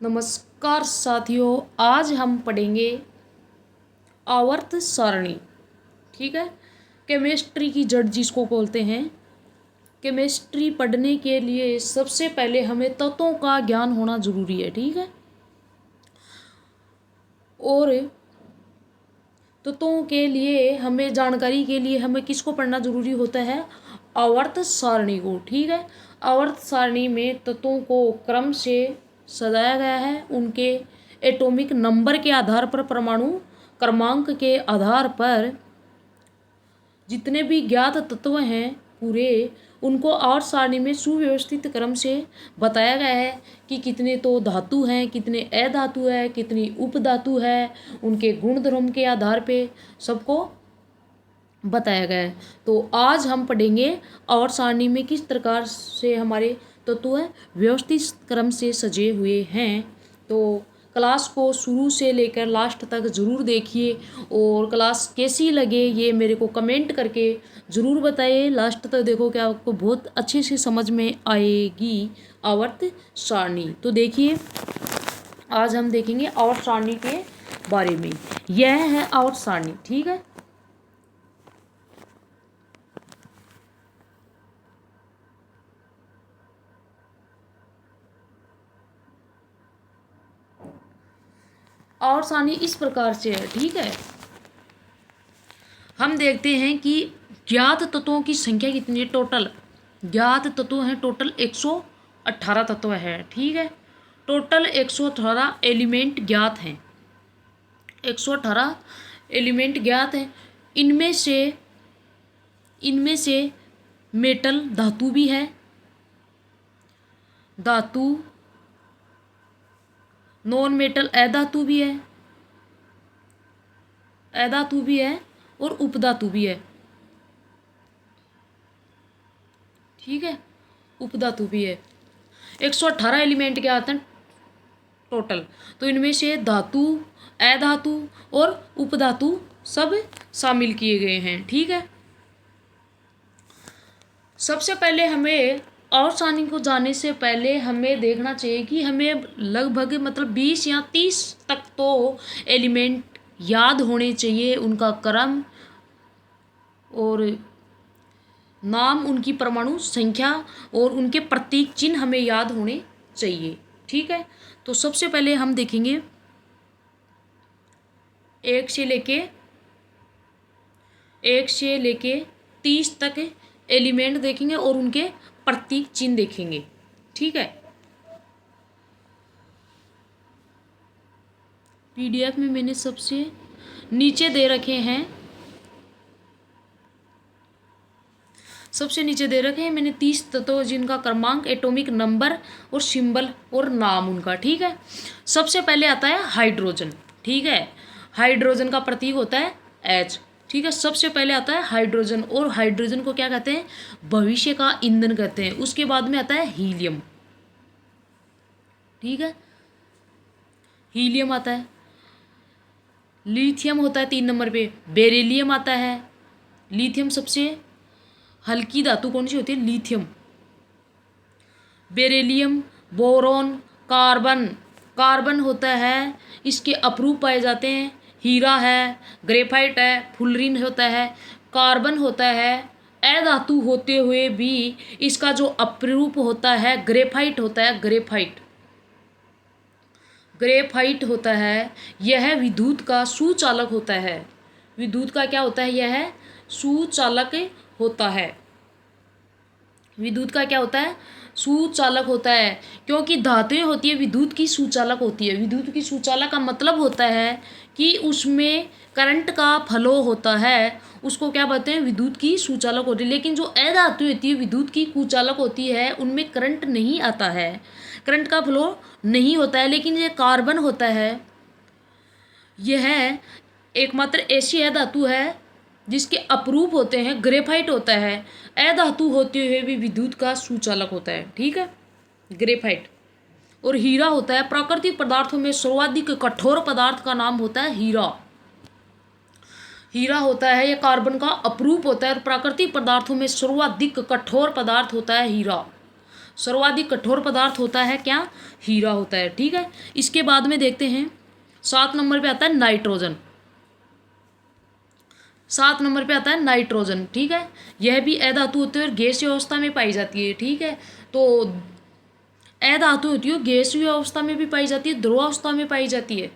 नमस्कार साथियों, आज हम पढ़ेंगे आवर्त सारणी। ठीक है, केमिस्ट्री की जड़ जिसको बोलते हैं। केमिस्ट्री पढ़ने के लिए सबसे पहले हमें तत्वों का ज्ञान होना जरूरी है। ठीक है, और तत्वों के लिए हमें जानकारी के लिए हमें किसको पढ़ना जरूरी होता है? आवर्त सारणी को। ठीक है, आवर्त सारणी में तत्वों को क्रम से सजाया गया है, उनके एटॉमिक नंबर के आधार पर, परमाणु क्रमांक के आधार पर जितने भी ज्ञात तत्व हैं पूरे, उनको आवर्त सारणी में सुव्यवस्थित क्रम से बताया गया है कि कितने तो धातु हैं, कितने अधातु है, कितनी उपधातु है, उनके गुण धर्म के आधार पे सबको बताया गया है। तो आज हम पढ़ेंगे आवर्त सारणी में किस प्रकार से हमारे तत्व व्यवस्थित क्रम से सजे हुए हैं। तो क्लास को शुरू से लेकर लास्ट तक ज़रूर देखिए, और क्लास कैसी लगे ये मेरे को कमेंट करके ज़रूर बताइए। लास्ट तक देखो, क्या आपको बहुत अच्छे से समझ में आएगी आवर्त सारणी। तो देखिए, आज हम देखेंगे आवर्त सारणी के बारे में। यह है आवर्त सारणी। ठीक है, आवर्त सारणी इस प्रकार से है। ठीक है, हम देखते हैं कि ज्ञात तत्वों की संख्या कितनी है। टोटल ज्ञात तत्व हैं, टोटल 118 तत्व है। ठीक है, टोटल 118 एलिमेंट ज्ञात हैं। 118 एलिमेंट ज्ञात हैं। इनमें से मेटल धातु भी है, धातु नॉन मेटल अधातु भी है, अधातु भी है, और उपधातु भी है। ठीक है, उपधातु भी है। 118 एलिमेंट क्या आते हैं टोटल। तो इनमें से धातु, अधातु और उपधातु सब शामिल किए गए हैं। ठीक है, सबसे पहले हमें आवर्त सारणी को जानने से पहले हमें देखना चाहिए कि हमें लगभग 20 या 30 तक तो एलिमेंट याद होने चाहिए, उनका क्रम और नाम, उनकी परमाणु संख्या और उनके प्रतीक चिन्ह हमें याद होने चाहिए। ठीक है, तो सबसे पहले हम देखेंगे 1 से लेके 30 तक एलिमेंट देखेंगे और उनके प्रतीक चिन्ह देखेंगे। ठीक है, पीडीएफ में मैंने सबसे नीचे दे रखे हैं, मैंने 30 तत्व जिनका क्रमांक, एटॉमिक नंबर और सिंबल और नाम उनका। ठीक है, सबसे पहले आता है हाइड्रोजन। ठीक है, हाइड्रोजन का प्रतीक होता है H। ठीक है, सबसे पहले आता है हाइड्रोजन, और हाइड्रोजन को क्या कहते हैं? भविष्य का ईंधन कहते हैं। उसके बाद में आता है हीलियम। ठीक है, हीलियम आता है। लिथियम होता है 3 नंबर पे। बेरिलियम आता है। लिथियम सबसे हल्की धातु कौन सी होती है? लिथियम। बेरिलियम, बोरॉन, कार्बन होता है, इसके अपरूप पाए जाते हैं। हीरा है, ग्रेफाइट है, फुलरिन होता है, कार्बन होता है। अधातु होते हुए भी इसका जो अपरूप होता है ग्रेफाइट होता है। ग्रेफाइट होता है, यह विद्युत का सुचालक होता है। विद्युत का क्या होता है? यह सुचालक होता है। विद्युत का क्या होता है? सुचालक होता है, क्योंकि धातुएं होती है विद्युत की सुचालक होती है। विद्युत की सुचालक का मतलब होता है कि उसमें करंट का फ्लो होता है, उसको क्या बोलते हैं? विद्युत की सुचालक होती है। लेकिन जो अधातु होती है विद्युत की कुचालक होती है, उनमें करंट नहीं आता है, करंट का फ्लो नहीं होता है। लेकिन ये कार्बन होता है, यह एकमात्र ऐसी अधातु है जिसके अपरूप होते हैं। ग्रेफाइट होता है, अधातु होते हुए भी विद्युत का सुचालक होता है। ठीक है, ग्रेफाइट। और हीरा होता है, प्राकृतिक पदार्थों में सर्वाधिक कठोर पदार्थ का नाम होता है हीरा। हीरा होता है, यह कार्बन का अपरूप होता है, और प्राकृतिक पदार्थों में सर्वाधिक कठोर पदार्थ होता है हीरा। सर्वाधिक कठोर पदार्थ होता है क्या? हीरा होता है। ठीक है, इसके बाद में देखते हैं 7 नंबर पे आता है नाइट्रोजन। 7 नंबर पे आता है नाइट्रोजन। ठीक है, यह भी अधातु होती है और गैसीय अवस्था में पाई जाती है। ठीक है, तो अधातु होती है, गैसीय अवस्था में भी पाई जाती है, द्रव अवस्था में पाई जाती है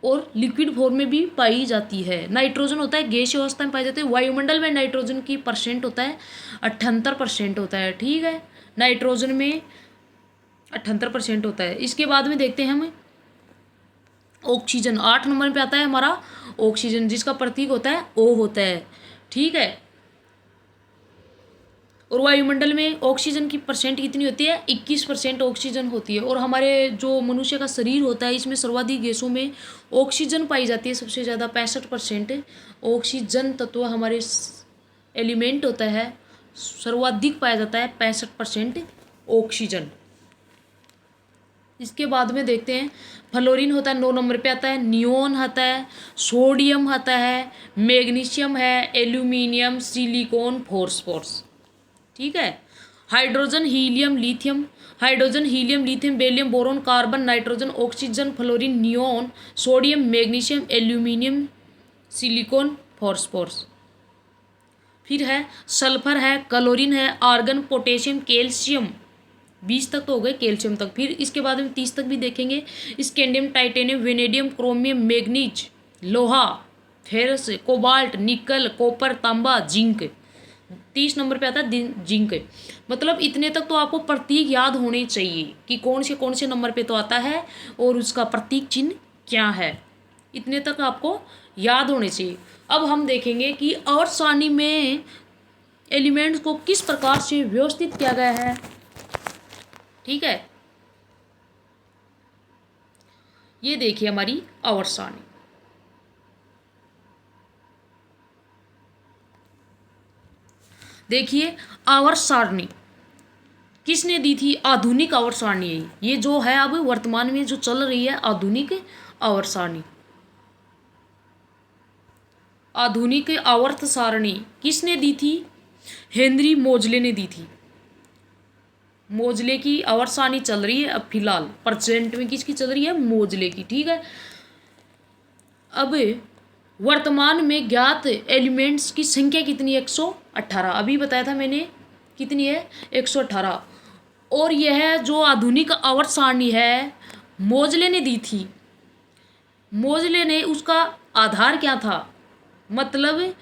और लिक्विड फॉर्म में भी पाई जाती है। नाइट्रोजन होता है गैसीय अवस्था में पाई जाती है। वायुमंडल में नाइट्रोजन की परसेंट होता है 78% होता है। ठीक है, नाइट्रोजन में 78% होता है। इसके बाद में देखते हैं हम ऑक्सीजन। 8 नंबर पे आता है हमारा ऑक्सीजन, जिसका प्रतीक होता है O होता है। ठीक है, और वायुमंडल में ऑक्सीजन की परसेंट कितनी होती है? 21% ऑक्सीजन होती है। और हमारे जो मनुष्य का शरीर होता है इसमें सर्वाधिक गैसों में ऑक्सीजन पाई जाती है सबसे ज़्यादा, 65% ऑक्सीजन तत्व हमारे एलिमेंट होता है, सर्वाधिक पाया जाता है 65% ऑक्सीजन। इसके बाद में देखते हैं फ्लोरीन होता है, 9 नंबर पे आता है। नियोन आता है, सोडियम आता है, मैग्नीशियम है, एल्यूमिनियम, सिलिकॉन, फॉस्फोरस। ठीक है, hydrogen, helium, lithium. Hydrogen, helium, lithium, beryllium, boron, carbon, nitrogen, oxygen, fluorine, neon, sodium, magnesium, aluminium, silicon, phosphorus. फिर है सल्फर है, क्लोरीन है, आर्गन, पोटेशियम, कैल्शियम। 20 तक तो हो गए कैल्शियम तक। फिर इसके बाद में 30 तक भी देखेंगे। Scandium, titanium, vanadium, chromium, manganese, लोहा, फेरस, कोबाल्ट, निकल, कॉपर, तांबा, जिंक। 30 नंबर पे आता है जिंक। मतलब इतने तक तो आपको प्रतीक याद होने चाहिए कि कौन से नंबर पे तो आता है और उसका प्रतीक चिन्ह क्या है। इतने तक आपको याद होने चाहिए। अब हम देखेंगे कि आवर्त सारणी में एलिमेंट्स को किस प्रकार से व्यवस्थित किया गया है। ठीक है, ये देखिए हमारी आवर्त सारणी। देखिए आवर्त सारणी किसने दी थी? आधुनिक आवर्त सारणी है ये जो है अब वर्तमान में जो चल रही है आधुनिक आवर्त सारणी। आधुनिक आवर्त सारणी किसने दी थी? हेनरी मोजले ने दी थी। मोजले की आवर्त सारणी चल रही है अब फिलहाल, प्रेजेंट में किसकी चल रही है? मोजले की। ठीक है, अब वर्तमान में ज्ञात एलिमेंट्स की संख्या कितनी है? 118। अभी बताया था मैंने कितनी है? 118। और यह जो आधुनिक आवर्त सारणी है मोजले ने दी थी। मोजले ने उसका आधार क्या था? मतलब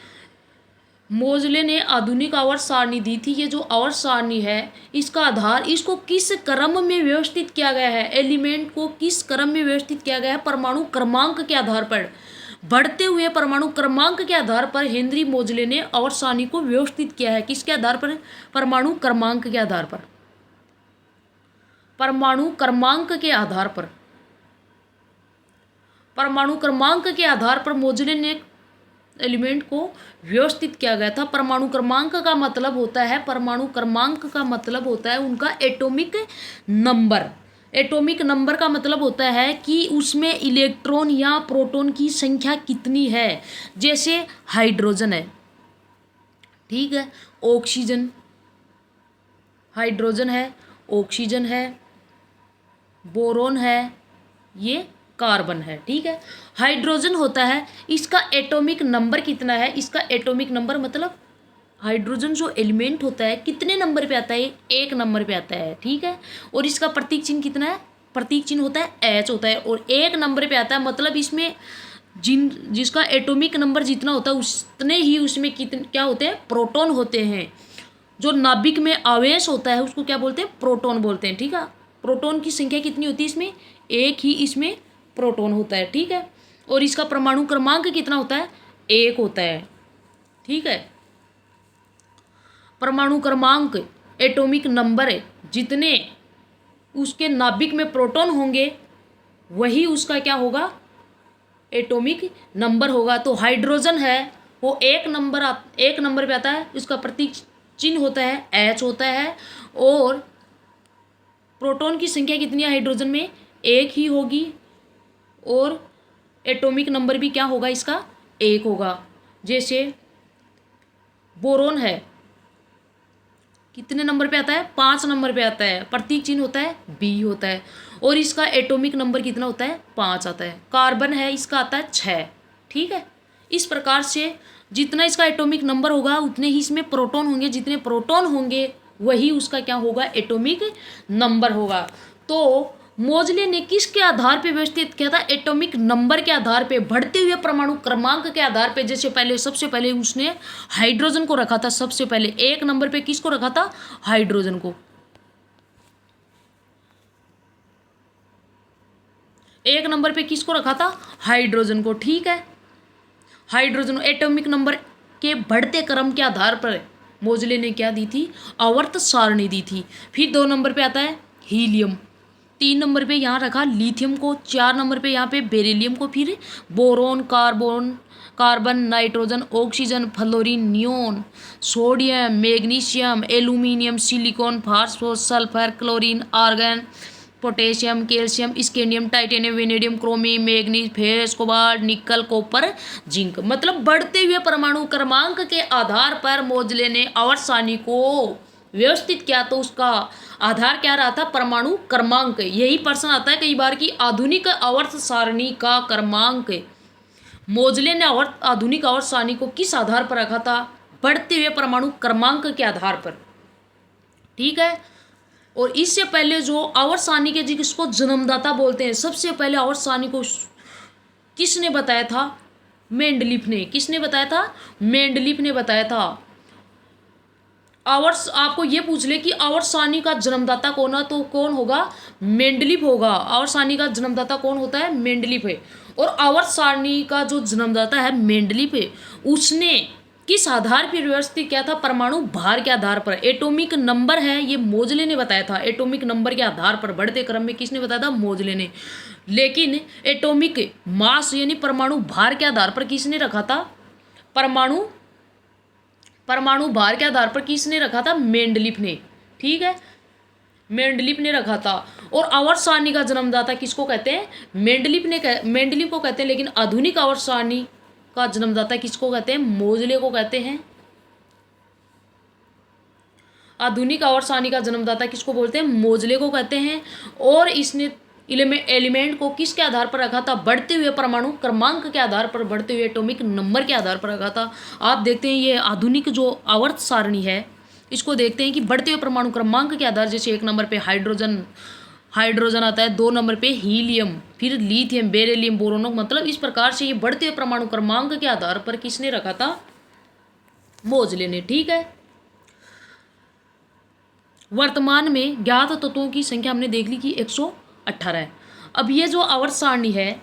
मोजले ने आधुनिक आवर्त सारणी दी थी। ये जो आवर्त सारणी है इसका आधार, इसको किस क्रम में व्यवस्थित किया गया है, एलिमेंट को किस क्रम में व्यवस्थित किया गया है? परमाणु क्रमांक के आधार पर, बढ़ते हुए परमाणु क्रमांक के आधार पर हेनरी मोजले ने आवर्त सारणी को व्यवस्थित किया है। किसके आधार पर? परमाणु क्रमांक के आधार पर। परमाणु क्रमांक के आधार पर, परमाणु क्रमांक के आधार पर मोजले ने एलिमेंट को व्यवस्थित किया गया था। परमाणु क्रमांक का मतलब होता है, परमाणु क्रमांक का मतलब होता है उनका एटॉमिक नंबर। एटॉमिक नंबर का मतलब होता है कि उसमें इलेक्ट्रॉन या प्रोटॉन की संख्या कितनी है। जैसे हाइड्रोजन है, ठीक है, ऑक्सीजन, हाइड्रोजन है, ऑक्सीजन है, बोरोन है, ये कार्बन है। ठीक है, हाइड्रोजन होता है, इसका एटॉमिक नंबर कितना है? इसका एटॉमिक नंबर मतलब हाइड्रोजन जो एलिमेंट होता है कितने नंबर पे आता है? 1 नंबर पे आता है। ठीक है, और इसका प्रतीक चिन्ह कितना है? प्रतीक चिन्ह होता है H होता है और 1 नंबर पे आता है। मतलब इसमें जिसका एटॉमिक नंबर जितना होता है उतने ही उसमें कितने क्या होते हैं? प्रोटॉन होते हैं। जो नाभिक में आवेश होता है उसको क्या बोलते हैं? प्रोटॉन बोलते हैं। ठीक है, प्रोटॉन की संख्या कितनी होती है इसमें? 1 ही इसमें प्रोटॉन होता है। ठीक है, और इसका परमाणु क्रमांक कितना होता है? 1 होता है। ठीक है, परमाणु क्रमांक एटॉमिक नंबर जितने उसके नाभिक में प्रोटॉन होंगे वही उसका क्या होगा? एटॉमिक नंबर होगा। तो हाइड्रोजन है वो 1 नंबर पे आता है, उसका प्रतीक चिन्ह होता है H होता है। और प्रोटॉन की संख्या कितनी है हाइड्रोजन में? 1 ही होगी और एटॉमिक नंबर भी क्या होगा इसका? 1 होगा। जैसे बोरोन है, कितने नंबर पे आता है? 5 नंबर पे आता है। प्रतीक चिन्ह होता है बी होता है और इसका एटॉमिक नंबर कितना होता है? 5 आता है। कार्बन है इसका आता है 6। ठीक है, इस प्रकार से जितना इसका एटॉमिक नंबर होगा उतने ही इसमें प्रोटॉन होंगे, जितने प्रोटॉन होंगे वही उसका क्या होगा? एटॉमिक नंबर होगा। तो मोजले ने किसके आधार पे व्यवस्थित किया था? एटॉमिक नंबर के आधार पे, बढ़ते हुए परमाणु क्रमांक के आधार पे। जैसे पहले सबसे पहले उसने हाइड्रोजन को रखा था, सबसे पहले 1 नंबर पे किसको रखा था? हाइड्रोजन को। 1 नंबर पे किसको रखा था? हाइड्रोजन को। ठीक है, हाइड्रोजन एटॉमिक नंबर के बढ़ते क्रम के आधार पर मोजले ने क्या दी थी? आवर्त सारणी दी थी। फिर 2 नंबर पे आता है हीलियम, 3 नंबर पे यहाँ रखा लिथियम को, 4 नंबर पे यहाँ पे बेरिलियम को, फिर boron, carbon, nitrogen, oxygen, fluorine, neon, sodium, magnesium, aluminium, silicon, phosphorus, sulphur, chlorine, argon, potassium, calcium, scandium, titanium, vanadium, chromium, manganese, फेस, कोबाल्ट, निकल, कॉपर, जिंक। मतलब बढ़ते हुए परमाणु क्रमांक के आधार पर मोजले ने आवर्त सारणी को व्यवस्थित किया। तो उसका आधार क्या रहा था? परमाणु क्रमांक। यही प्रश्न आता है कई बार कि आधुनिक आवर्त सारणी का क्रमांक। मोजले ने आधुनिक आवर्त सारणी को किस आधार पर रखा था? बढ़ते हुए परमाणु क्रमांक के आधार पर। ठीक है, और इससे पहले जो आवर्त सारणी के जिसको जन्मदाता बोलते हैं, सबसे पहले आवर्त सारणी को किसने बताया था? मेंडलीफ ने। किसने बताया था? मेंडलीफ ने बताया था। आवर्त आपको ये पूछ ले कि आवर्त सारणी का जन्मदाता कौन है, तो कौन होगा? मेंडलीफ होगा। आवर्त सारणी का जन्मदाता कौन होता है? मेंडलीफ है। और आवर्त सारणी का जो जन्मदाता है मेंडलीफ है, उसने किस आधार पर व्यवस्थित किया था? परमाणु भार के आधार पर। एटॉमिक नंबर है ये मोजले ने बताया था। एटॉमिक नंबर के आधार पर बढ़ते क्रम में किसने बताया था? मोजले ने। लेकिन एटॉमिक मास यानी परमाणु भार के आधार पर किसने रखा था? परमाणु भार के आधार पर किसने रखा था? मेंडलीफ ने। ठीक है, मेंडलीफ ने रखा था। और आवर्त सारणी का जन्मदाता किसको कहते हैं? मेंडलीफ को कहते हैं। लेकिन आधुनिक आवर्त सारणी का जन्मदाता किसको कहते हैं? मोजले को कहते हैं। आधुनिक आवर्त सारणी का जन्मदाता किसको बोलते हैं? मोजले को कहते हैं। और इसने एलिमेंट को किसके आधार पर रखा था? बढ़ते हुए परमाणु क्रमांक के आधार पर, बढ़ते हुए एटॉमिक नंबर के आधार पर रखा था। आप देखते हैं ये आधुनिक जो आवर्त सारणी है इसको देखते हैं कि बढ़ते हुए परमाणु क्रमांक के आधार, जैसे 1 नंबर पे हाइड्रोजन आता है, 2 नंबर पे हीलियम, फिर लिथियम, बेरिलियम, बोरोन। मतलब इस प्रकार से ये बढ़ते हुए परमाणु क्रमांक के आधार पर किसने रखा था? मोजले ने। ठीक है, वर्तमान में ज्ञात तत्वों की संख्या हमने देख ली कि 118 है। अब ये जो आवर्त सारणी है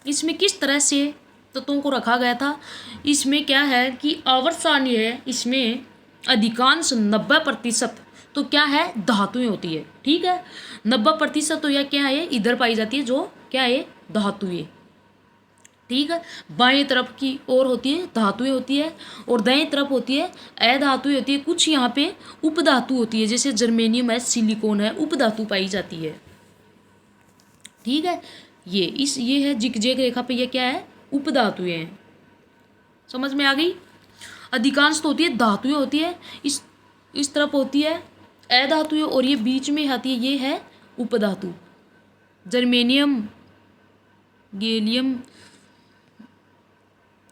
इसमें किस तरह से तत्वों को रखा गया था? इसमें क्या है कि आवर्त सारणी है, इसमें अधिकांश 90% तो क्या है? धातुएं होती है। ठीक है, 90% तो यह क्या है? इधर पाई जाती है, जो क्या है? धातुएं। ठीक है, बाएं तरफ की ओर होती है धातुएं होती है और दाएं तरफ होती है अधातुएं होती है। कुछ यहाँ पे उपधातु होती है, जैसे जर्मेनियम है, सिलिकॉन है, उपधातु पाई जाती है। ठीक है, ये है जिगजैग रेखा पे, ये क्या है? उपधातुएं हैं। समझ में आ गई? अधिकांश तो होती है धातुएं होती है, इस तरफ होती है अधातुएं और ये बीच में आती है, ये है उपधातु। जर्मेनियम, गैलियम,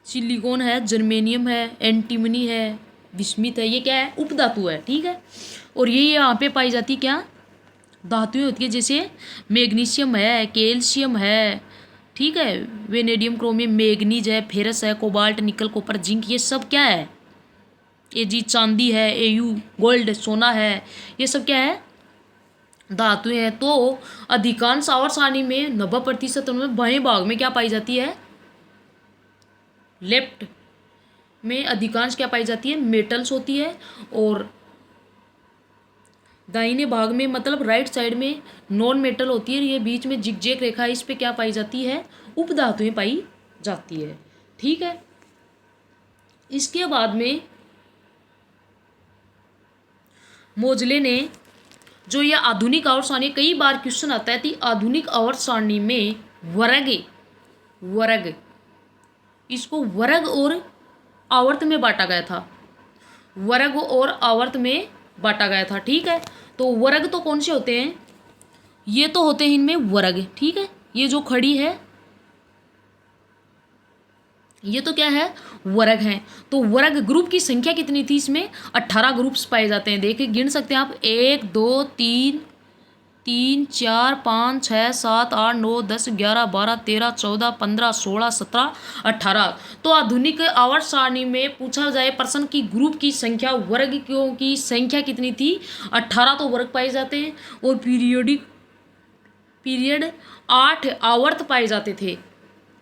सिलिकॉन है, जर्मेनियम है, एंटीमनी है, बिस्मिथ है, ये क्या है? उपधातु है। ठीक है, और ये यहाँ पे पाई जाती क्या? धातुएं होती है, जैसे मैग्नीशियम है, कैल्शियम है। ठीक है, वेनेडियम, क्रोमियम, मैग्नीज है, फेरस है, कोबाल्ट, निकल, कॉपर, जिंक, ये सब क्या है? ये जी चांदी है, एयू गोल्ड, सोना है, ये सब क्या है? धातुएं हैं। तो अधिकांश आवर्त सारणी में 90% में बाएं भाग में क्या पाई जाती है? लेफ्ट में अधिकांश क्या पाई जाती है? मेटल्स होती है। और दाहिने भाग में मतलब राइट साइड में नॉन मेटल होती है। ये बीच में जिगजैग रेखा है, इस पे क्या पाई जाती है? उपधातुएं पाई जाती है। ठीक है, इसके बाद में मोजले ने जो ये आधुनिक आवर्त सारणी, कई बार क्वेश्चन आता है कि आधुनिक आवर्त सारणी में वर्ग इसको वर्ग और आवर्त में बांटा गया था। वर्ग और आवर्त में बांटा गया था। ठीक है, तो वर्ग तो कौन से होते हैं, ये तो होते हैं इनमें वर्ग। ठीक है, ये जो खड़ी है ये तो क्या है, वर्ग है। तो वर्ग ग्रुप की संख्या कितनी थी इसमें, 18 ग्रुप्स पाए जाते हैं। देखिए गिन सकते हैं आप, 1 2 3 3 4 5 6 7 8 9 10 11 12 13 14 15 16 17 18। तो आधुनिक आवर्त सारणी में पूछा जाए प्रश्न की ग्रुप की संख्या वर्ग की संख्या कितनी थी, 18 तो वर्ग पाए जाते हैं। और पीरियड 8 आवर्त पाए जाते थे।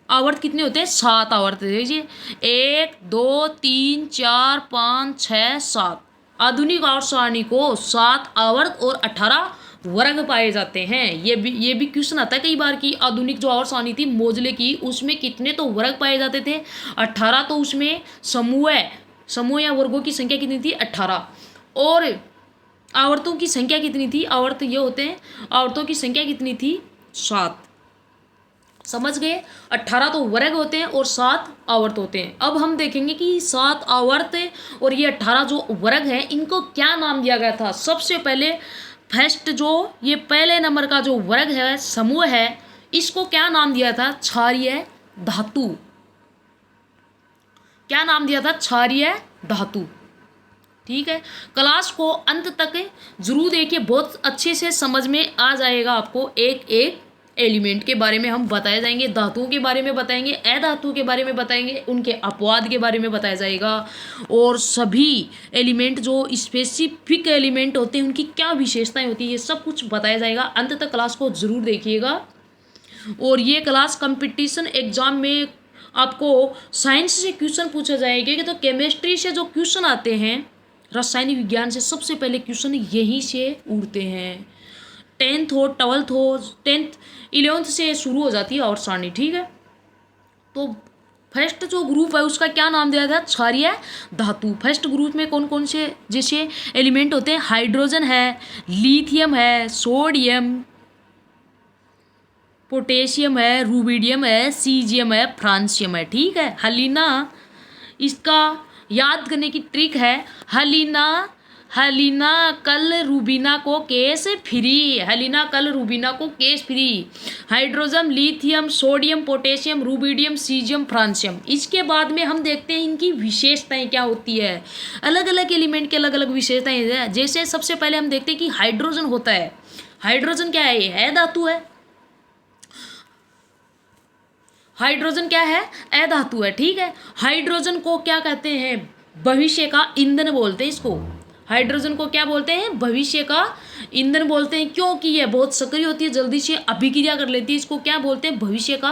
आवर्त कितने होते हैं, 7 आवर्त। देखिए 1 2 3 4 5 6 7। आधुनिक आवर्त सारणी को 7 आवर्त और 18 वर्ग पाए जाते हैं। ये भी क्वेश्चन आता है कई बार कि आधुनिक जो आवर्त सारणी थी मोजले की, उसमें कितने तो वर्ग पाए जाते थे, 18। तो उसमें समूह या वर्गों की संख्या कितनी थी, 18। और आवर्तों की संख्या कितनी थी, आवर्त ये होते हैं, आवर्तों की संख्या कितनी थी, 7। समझ गए, 18 तो वर्ग होते हैं और 7 आवर्त होते हैं। अब हम देखेंगे कि 7 आवर्त और ये 18 जो वर्ग हैं इनको क्या नाम दिया गया था। सबसे पहले फर्स्ट जो ये पहले नंबर का जो वर्ग है, समूह है, इसको क्या नाम दिया था, क्षारीय धातु। क्या नाम दिया था, क्षारीय धातु। ठीक है, क्लास को अंत तक जरूर देखिए, बहुत अच्छे से समझ में आ जाएगा आपको। एक एक एलिमेंट के बारे में हम बताए जाएंगे, धातुओं के बारे में बताएंगे, अधातु के बारे में बताएंगे, उनके अपवाद के बारे में बताया जाएगा, और सभी एलिमेंट जो स्पेसिफिक एलिमेंट होते हैं उनकी क्या विशेषताएं होती है, ये सब कुछ बताया जाएगा। अंत तक क्लास को ज़रूर देखिएगा। और ये क्लास कंपटीशन एग्जाम में आपको साइंस से क्वेश्चन पूछे जाएंगे कि तो केमिस्ट्री से जो क्वेश्चन आते हैं, रासायनिक विज्ञान से सबसे पहले क्वेश्चन यहीं से उड़ते हैं। 10th हो, 12th हो, 10th 11th से शुरू हो जाती है आवर्त सारणी। ठीक है, तो फर्स्ट जो ग्रुप है उसका क्या नाम दिया था, क्षारीय धातु। फर्स्ट ग्रुप में कौन कौन से जैसे एलिमेंट होते हैं, हाइड्रोजन है, लिथियम है, सोडियम, पोटेशियम है, रूबिडियम है, सीजियम है, फ्रांसियम है। ठीक है, हलीना, इसका याद करने की ट्रिक है, हलीना कल रूबीना को केस फ्री, हलीना कल रूबीना को case free. Hydrogen, lithium, sodium, potassium, rubidium, caesium, francium. इसके बाद में हम देखते हैं इनकी विशेषताएं क्या होती है। अलग अलग एलिमेंट के अलग अलग विशेषताएं हैं। जैसे सबसे पहले हम देखते हैं कि हाइड्रोजन होता है। हाइड्रोजन क्या है, ये है धातु है। हाइड्रोजन क्या है, अधातु है। ठीक है, हाइड्रोजन को क्या कहते हैं, भविष्य का ईंधन बोलते हैं इसको। हाइड्रोजन को क्या बोलते हैं, भविष्य का ईंधन बोलते हैं, क्योंकि यह बहुत सक्रिय होती है, जल्दी से अभिक्रिया कर लेती है। इसको क्या बोलते हैं, भविष्य का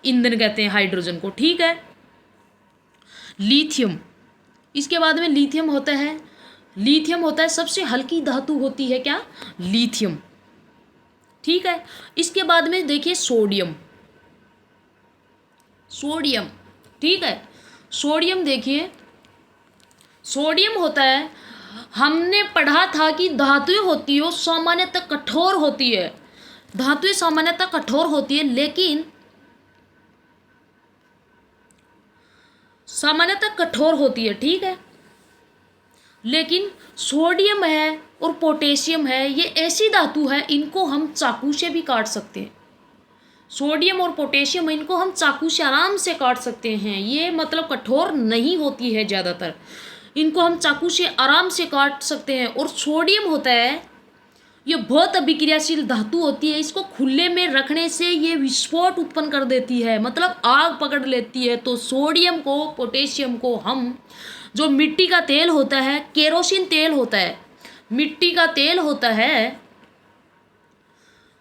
ईंधन कहते हैं हाइड्रोजन को। ठीक है, लिथियम, इसके बाद में लिथियम होता है। लिथियम होता है सबसे हल्की धातु होती है क्या, लिथियम। ठीक है, इसके बाद में देखिए सोडियम। सोडियम, ठीक है, सोडियम देखिए, सोडियम होता है, हमने पढ़ा था कि धातुएं होती हो सामान्यतः कठोर होती है। धातुएं सामान्यतः कठोर होती है, लेकिन सामान्यतः कठोर होती है। ठीक है, लेकिन सोडियम है और पोटेशियम है, ये ऐसी धातु है इनको हम चाकू से भी काट सकते हैं। सोडियम और पोटेशियम इनको हम चाकू से आराम से काट सकते हैं। ये मतलब कठोर नहीं होती है ज़्यादातर, इनको हम चाकू से आराम से काट सकते हैं। और सोडियम होता है, ये बहुत अभिक्रियाशील धातु होती है, इसको खुले में रखने से ये विस्फोट उत्पन्न कर देती है, मतलब आग पकड़ लेती है। तो सोडियम को, पोटेशियम को हम, जो मिट्टी का तेल होता है, केरोसिन तेल होता है, मिट्टी का तेल होता है,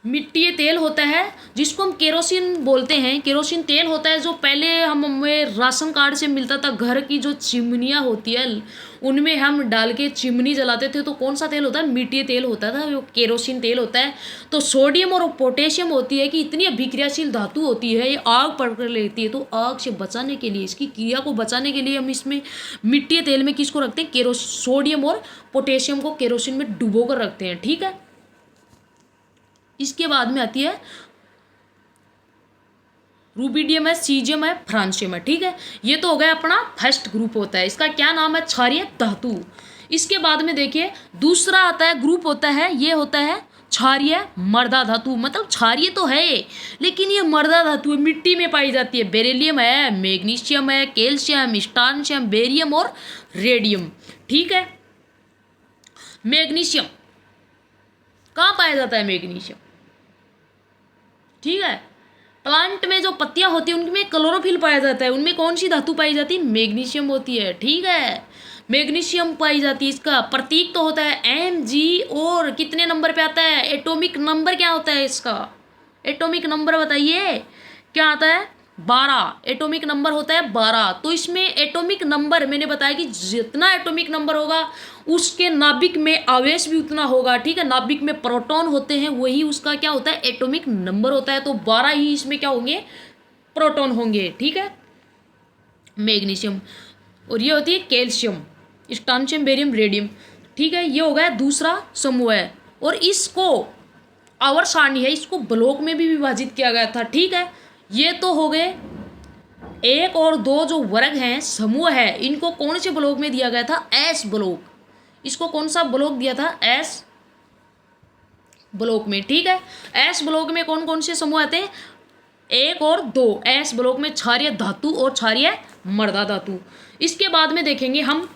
मिट्टी तेल होता है जिसको हम केरोसिन बोलते हैं। केरोसिन तेल होता है जो पहले हमें राशन कार्ड से मिलता था। घर की जो चिमनियाँ होती है उनमें हम डाल के चिमनी जलाते थे, तो कौन सा तेल होता है, मिट्टी तेल होता था, वो केरोसिन तेल होता है। तो सोडियम और पोटेशियम होती है कि इतनी अभिक्रियाशील धातु होती है, ये आग पकड़ लेती है। तो आग से बचाने के लिए, इसकी क्रिया को बचाने के लिए हम इसमें मिट्टी तेल में किसको रखते हैं, सोडियम और पोटेशियम को केरोसिन में डुबो कर रखते हैं। ठीक है, इसके बाद में आती है रूबिडियम है, सीजियम है, फ्रांसियम है। ठीक है, ये तो हो गया अपना फर्स्ट ग्रुप होता है। इसका क्या नाम है, क्षारीय धातु। इसके बाद में देखिए दूसरा आता है ग्रुप होता है, ये होता है क्षारीय मृदा धातु। मतलब क्षारीय तो है लेकिन ये मृदा धातु है, मिट्टी में पाई जाती है। बेरिलियम है, मैग्नीशियम है, कैल्शियम, स्ट्रोंशियम, बेरियम और रेडियम। ठीक है, मैग्नीशियम कहाँ पाया जाता है? मैग्नीशियम, ठीक है, प्लांट में जो पत्तियां होती है उनमें क्लोरोफिल पाया जाता है, उनमें कौन सी धातु पाई जाती है? मैग्नीशियम होती है। ठीक है, मैग्नीशियम पाई जाती है। इसका प्रतीक तो होता है Mg, और कितने नंबर पे आता है? एटॉमिक नंबर क्या होता है इसका? एटॉमिक नंबर बताइए क्या आता है? 12 एटॉमिक नंबर होता है 12। तो इसमें एटॉमिक नंबर मैंने बताया कि जितना एटॉमिक नंबर होगा उसके नाभिक में आवेश भी उतना होगा। ठीक है, नाभिक में प्रोटॉन होते हैं, वही उसका क्या होता है? एटॉमिक नंबर होता है। तो 12 ही इसमें क्या होंगे? प्रोटॉन होंगे। ठीक है, मैग्नीशियम। और ये होती है कैल्शियम, स्ट्रोंशियम, बेरियम, रेडियम। ठीक है, ये हो गया दूसरा समूह है। और इसको आवर्त सारणी है, इसको ब्लॉक में भी विभाजित किया गया था। ठीक है, ये तो हो गए 1 और 2 जो वर्ग हैं, समूह है, इनको कौन से ब्लॉक में दिया गया था? S block. इसको कौन सा ब्लॉक दिया था? एस ब्लॉक में। ठीक है, एस ब्लॉक में कौन कौन से समूह आते हैं? 1 और 2। एस ब्लॉक में क्षारीय धातु और क्षारीय मृदा धातु। इसके बाद में देखेंगे हम,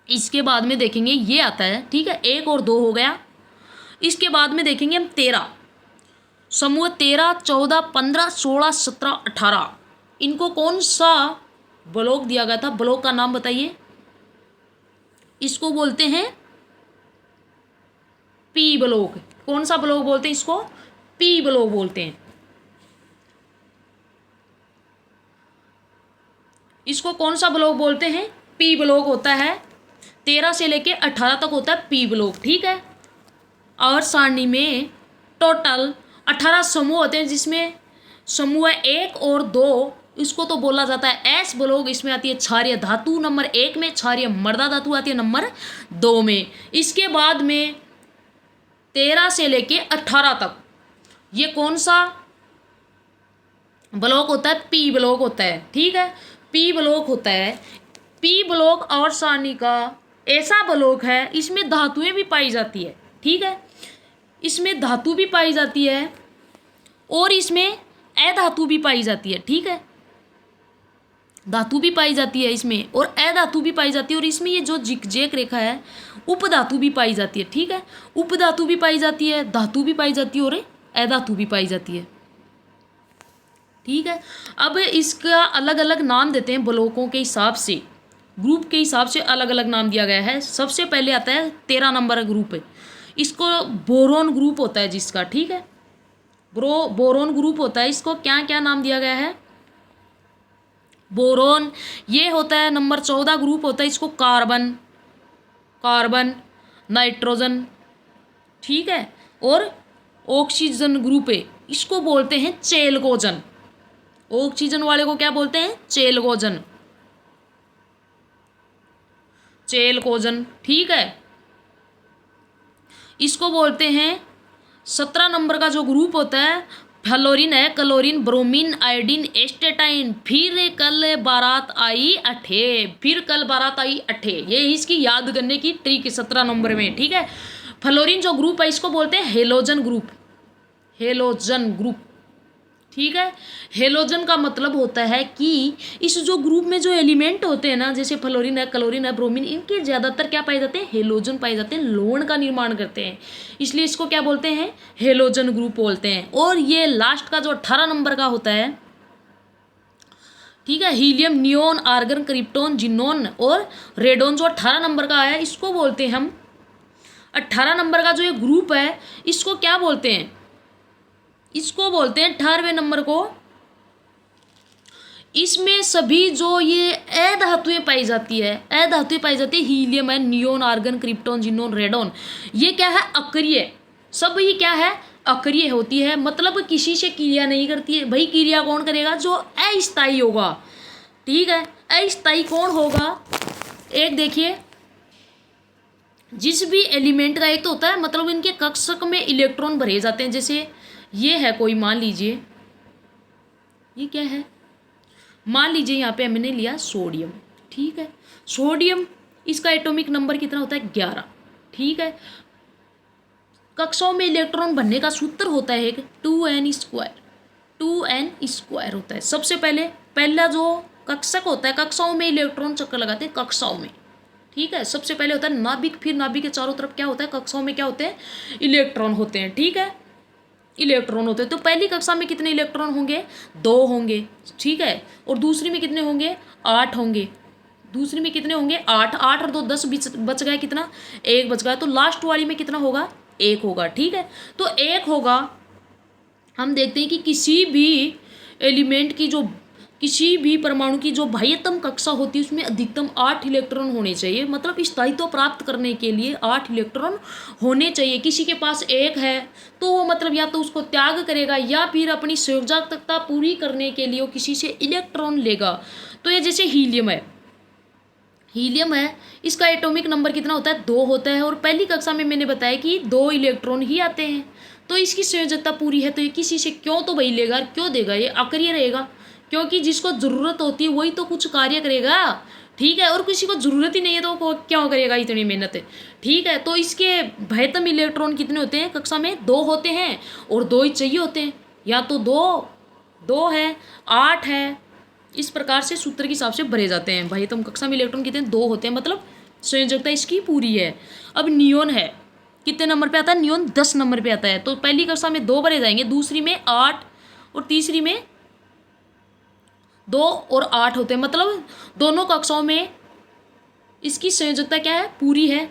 इसके बाद में देखेंगे ये आता है। ठीक है, 1 और 2 हो गया। इसके बाद में देखेंगे हम 13 समूह, 13, 14, 15, 16, 17, 18। इनको कौन सा ब्लॉक दिया गया था? ब्लॉक का नाम बताइए। इसको बोलते हैं पी ब्लॉक। कौन सा ब्लॉक बोलते हैं इसको? पी ब्लॉक बोलते हैं। इसको कौन सा ब्लॉक बोलते हैं? पी ब्लॉक होता है। 13 से लेके 18 तक होता है पी ब्लॉक। ठीक है, आवर्त सारणी में टोटल 18 समूह होते हैं, जिसमें समूह 1 और 2 इसको तो बोला जाता है एस ब्लॉक। इसमें आती है क्षारीय धातु नंबर 1 में, क्षारीय मृदा धातु आती है नंबर 2 में। इसके बाद में 13 से लेके 18 तक ये कौन सा ब्लॉक होता है? पी ब्लॉक होता है। ठीक है, पी ब्लॉक होता है। पी ब्लॉक आवर्त सारणी का ऐसा ब्लॉक है, इसमें धातुएं भी पाई जाती है। ठीक है, इसमें धातु भी पाई जाती है और इसमें अधातु भी पाई जाती है। ठीक है, धातु भी पाई जाती है इसमें और अधातु भी पाई जाती है। और इसमें ये जो जिगजैग रेखा है, उपधातु भी पाई जाती है। ठीक है, उपधातु भी पाई जाती है, धातु भी पाई जाती है और अधातु भी पाई जाती है। ठीक है, अब इसका अलग अलग नाम देते हैं ब्लॉकों के हिसाब से, ग्रुप के हिसाब से अलग अलग नाम दिया गया है। सबसे पहले आता है 13 नंबर ग्रुप है, इसको बोरोन ग्रुप होता है जिसका। ठीक है, बोरोन ग्रुप होता है। इसको क्या क्या नाम दिया गया है? बोरोन, ये होता है नंबर 14 ग्रुप होता है। इसको कार्बन, कार्बन, नाइट्रोजन, ठीक है, और ऑक्सीजन ग्रुप है, इसको बोलते हैं चेलकोजन। ऑक्सीजन वाले को क्या बोलते हैं? चेलकोजन, चेलकोजन। ठीक है, इसको बोलते हैं 17 नंबर का जो ग्रुप होता है, फ्लोरीन है, क्लोरीन, ब्रोमीन, आयोडीन, एस्टेटाइन। फिर कल बारात आई अठे, फिर कल बारात आई अठे। ये इसकी याद करने की ट्रिक 17 नंबर में। ठीक है, फ्लोरीन जो ग्रुप है इसको बोलते हैं हेलोजन ग्रुप, हेलोजन ग्रुप। ठीक है, हेलोजन का मतलब होता है कि इस जो ग्रुप में जो एलिमेंट होते हैं ना, जैसे फ्लोरीन है, क्लोरीन है, ब्रोमीन, इनके ज़्यादातर क्या पाए जाते हैं? हेलोजन पाए जाते हैं, लवण का निर्माण करते हैं, इसलिए इसको क्या बोलते हैं? हेलोजन ग्रुप बोलते हैं। और ये लास्ट का जो 18 नंबर का होता है, ठीक है, helium, neon, argon, krypton, xenon और रेडोन, जो 18 नंबर का है इसको बोलते हैं हम 18 नंबर का जो ये ग्रुप है इसको क्या बोलते हैं? इसको बोलते हैं 18वें नंबर को। इसमें सभी जो ये अधातुएं पाई जाती है, अधातुएं पाई जाती है, हीलियम है, neon, argon, krypton, xenon, radon, ये क्या है? अक्रिय। सब ये क्या है? अक्रिय होती है, मतलब किसी से क्रिया नहीं करती है। भाई क्रिया कौन करेगा? जो अस्थायी होगा। ठीक है, अस्थायी कौन होगा? एक देखिए, जिस भी एलिमेंट का एक तो होता है, मतलब इनके कक्षक में इलेक्ट्रॉन भरे जाते हैं। जैसे ये है कोई, मान लीजिए ये क्या है, मान लीजिए यहाँ पे हमने लिया सोडियम। ठीक है, सोडियम इसका एटॉमिक नंबर कितना होता है 11। ठीक है, कक्षाओं में इलेक्ट्रॉन बनने का सूत्र होता है 2n²। 2n² होता है। सबसे पहला जो कक्षक होता है, कक्षाओं में इलेक्ट्रॉन चक्कर लगाते हैं कक्षाओं में। ठीक है, सबसे पहले होता है नाभिक, फिर नाभिक के चारों तरफ क्या होता है, कक्षाओं में क्या होते हैं, इलेक्ट्रॉन होते हैं। ठीक है, इलेक्ट्रॉन होते हैं। तो पहली कक्षा में कितने इलेक्ट्रॉन होंगे, 2 होंगे। ठीक है, और दूसरी में कितने होंगे, 8 होंगे। दूसरी में कितने होंगे, 8। 8 और 2 10 बच गया, कितना, 1 बच गया। तो लास्ट वाली में कितना होगा, 1 होगा। ठीक है, तो 1 होगा। हम देखते हैं कि किसी भी एलिमेंट की जो, किसी भी परमाणु की जो बाह्यतम कक्षा होती है उसमें अधिकतम 8 इलेक्ट्रॉन होने चाहिए। मतलब स्थायित्व प्राप्त करने के लिए 8 इलेक्ट्रॉन होने चाहिए। किसी के पास 1 है तो वो मतलब या तो उसको त्याग करेगा या फिर अपनी संयोजकता पूरी करने के लिए वो किसी से इलेक्ट्रॉन लेगा। तो ये जैसे हीलियम है, हीलियम है, इसका एटॉमिक नंबर कितना होता है, 2 होता है। और पहली कक्षा में मैंने बताया कि 2 इलेक्ट्रॉन ही आते हैं। तो इसकी संयोजकता पूरी है, तो ये किसी से क्यों तो वही लेगा, क्यों देगा, ये अक्रिय रहेगा। क्योंकि जिसको ज़रूरत होती है वही तो कुछ कार्य करेगा। ठीक है, और किसी को ज़रूरत ही नहीं है तो वो क्यों करेगा इतनी मेहनत है। ठीक है, तो इसके बाह्यतम इलेक्ट्रॉन कितने होते हैं कक्षा में, 2 होते हैं। और 2 ही चाहिए होते हैं, या तो 2 है, 8 है। इस प्रकार से सूत्र के हिसाब से भरे जाते हैं। बाह्यतम कक्षा में इलेक्ट्रॉन कितने, 2 होते हैं, मतलब संयोजकता इसकी पूरी है। अब नियोन है, कितने नंबर पे आता है, नियोन 10 नंबर पे आता है। तो पहली कक्षा में 2 भरे जाएंगे, दूसरी में 8 और तीसरी में 2 और 8 होते हैं। मतलब दोनों कक्षाओं में इसकी संयोजकता क्या है, पूरी है,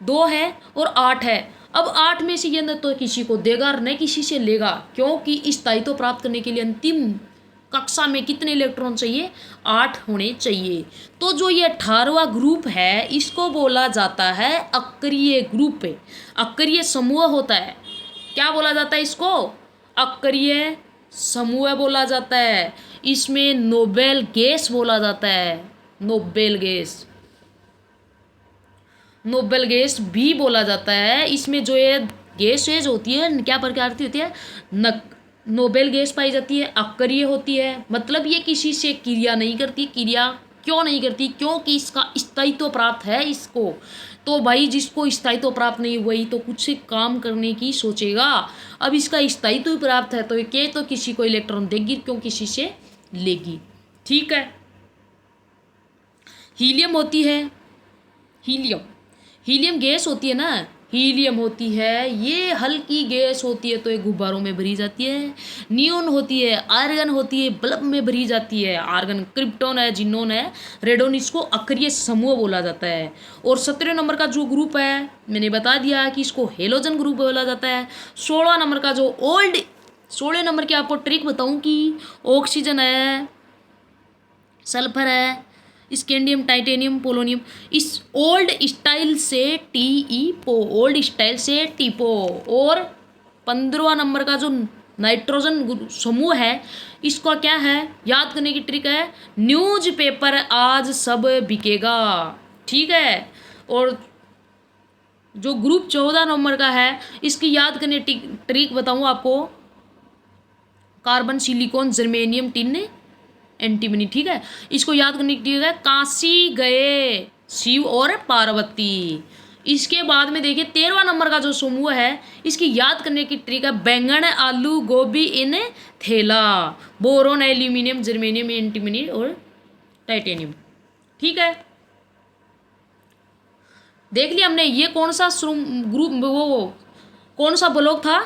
2 है और 8 है। अब 8 में से ये न तो किसी को देगा और न किसी से लेगा, क्योंकि स्थायित्व प्राप्त करने के लिए अंतिम कक्षा में कितने इलेक्ट्रॉन चाहिए, 8 होने चाहिए। तो जो ये 18वां ग्रुप है इसको बोला जाता है अक्रिय ग्रुप। अक्रिय समूह होता है, क्या बोला जाता है इसको, अक्रिय समूह बोला जाता है। इसमें नोबेल गैस बोला जाता है, नोबेल गैस, नोबेल गैस भी बोला जाता है। इसमें जो ये गैसेज होती है क्या प्रकार की होती है, नोबेल गैस पाई जाती है, अक्रिय होती है। मतलब ये किसी से क्रिया नहीं करती। क्रिया क्यों नहीं करती, क्योंकि इसका स्थायित्व प्राप्त है इसको। तो भाई जिसको स्थायित्व प्राप्त नहीं वही तो कुछ से काम करने की सोचेगा। अब इसका स्थायित्व प्राप्त है तो ये तो किसी को इलेक्ट्रॉन देगी, क्यों किसी से लेगी। ठीक है, हीलियम होती है, हीलियम, हीलियम गैस होती है ना, हीलियम होती है, ये हल्की गैस होती है तो ये गुब्बारों में भरी जाती है। नियोन होती है, आर्गन होती है, बल्ब में भरी जाती है। आर्गन क्रिप्टॉन है, जिनोन है, रेडोन, इसको अक्रिय समूह बोला जाता है। और 17 नंबर का जो ग्रुप है मैंने बता दिया कि इसको हेलोजन ग्रुप बोला जाता है। 16 नंबर का जो 16 नंबर की आपको ट्रिक बताऊं कि ऑक्सीजन है, सल्फर है, स्कैंडियम, टाइटेनियम, पोलोनियम, इस ओल्ड स्टाइल से टीईपो, ओल्ड स्टाइल से टीपो। और 15वां नंबर का जो नाइट्रोजन समूह है इसका क्या है, याद करने की ट्रिक है, न्यूज़पेपर आज सब बिकेगा। ठीक है, और जो ग्रुप 14 नंबर का है इसकी याद करने ट्रिक बताऊँ आपको, carbon, silicon, germanium, tin, antimony. ठीक है, इसको याद करने की है, काशी गए शिव और पार्वती। इसके बाद में देखिए 13वां नंबर का जो समूह है इसकी याद करने की ट्रिक है, बैंगन, आलू, गोभी इन थैला, बोरोन, एल्यूमिनियम, जर्मेनियम, एंटीमनी और टाइटेनियम। ठीक है, देख लिया हमने ये कौन सा ग्रुप, वो कौन सा ब्लॉक था,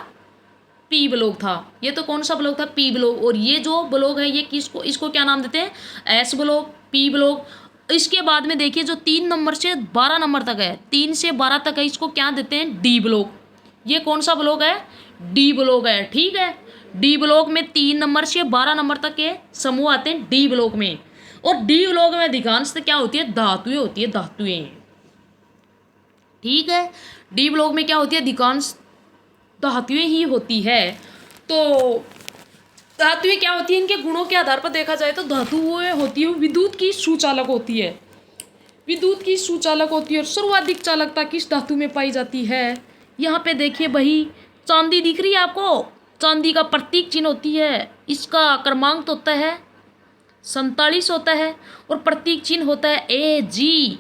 पी ब्लॉक था। ये तो कौन सा ब्लॉक था, पी ब्लॉक। और ये जो ब्लॉक है ये किसको, इसको क्या नाम देते हैं, एस ब्लॉक, पी ब्लॉक। इसके बाद में देखिए जो 3 नंबर से 12 नंबर तक है, 3 से 12 तक है, इसको क्या देते हैं, डी ब्लॉक। ये कौन सा ब्लॉक है, डी ब्लॉक है। ठीक है, डी ब्लॉक में 3 नंबर से 12 नंबर तक के समूह आते हैं डी ब्लॉक में। और डी ब्लॉक में अधिकांश क्या होती है, धातुएं होती है, धातुएं। ठीक है, डी ब्लॉक में क्या होती है, अधिकांश धातुएं ही होती है। तो धातुएं क्या होती है, इनके गुणों के आधार पर देखा जाए तो धातुएं होती है विद्युत की सुचालक होती है, विद्युत की सुचालक होती है। और सर्वाधिक चालकता किस धातु में पाई जाती है, यहाँ पे देखिए भाई चांदी दिख रही है आपको, चांदी का प्रतीक चिन्ह होती है, इसका क्रमांक होता है 47 होता है और प्रतीक चिन्ह होता है AG।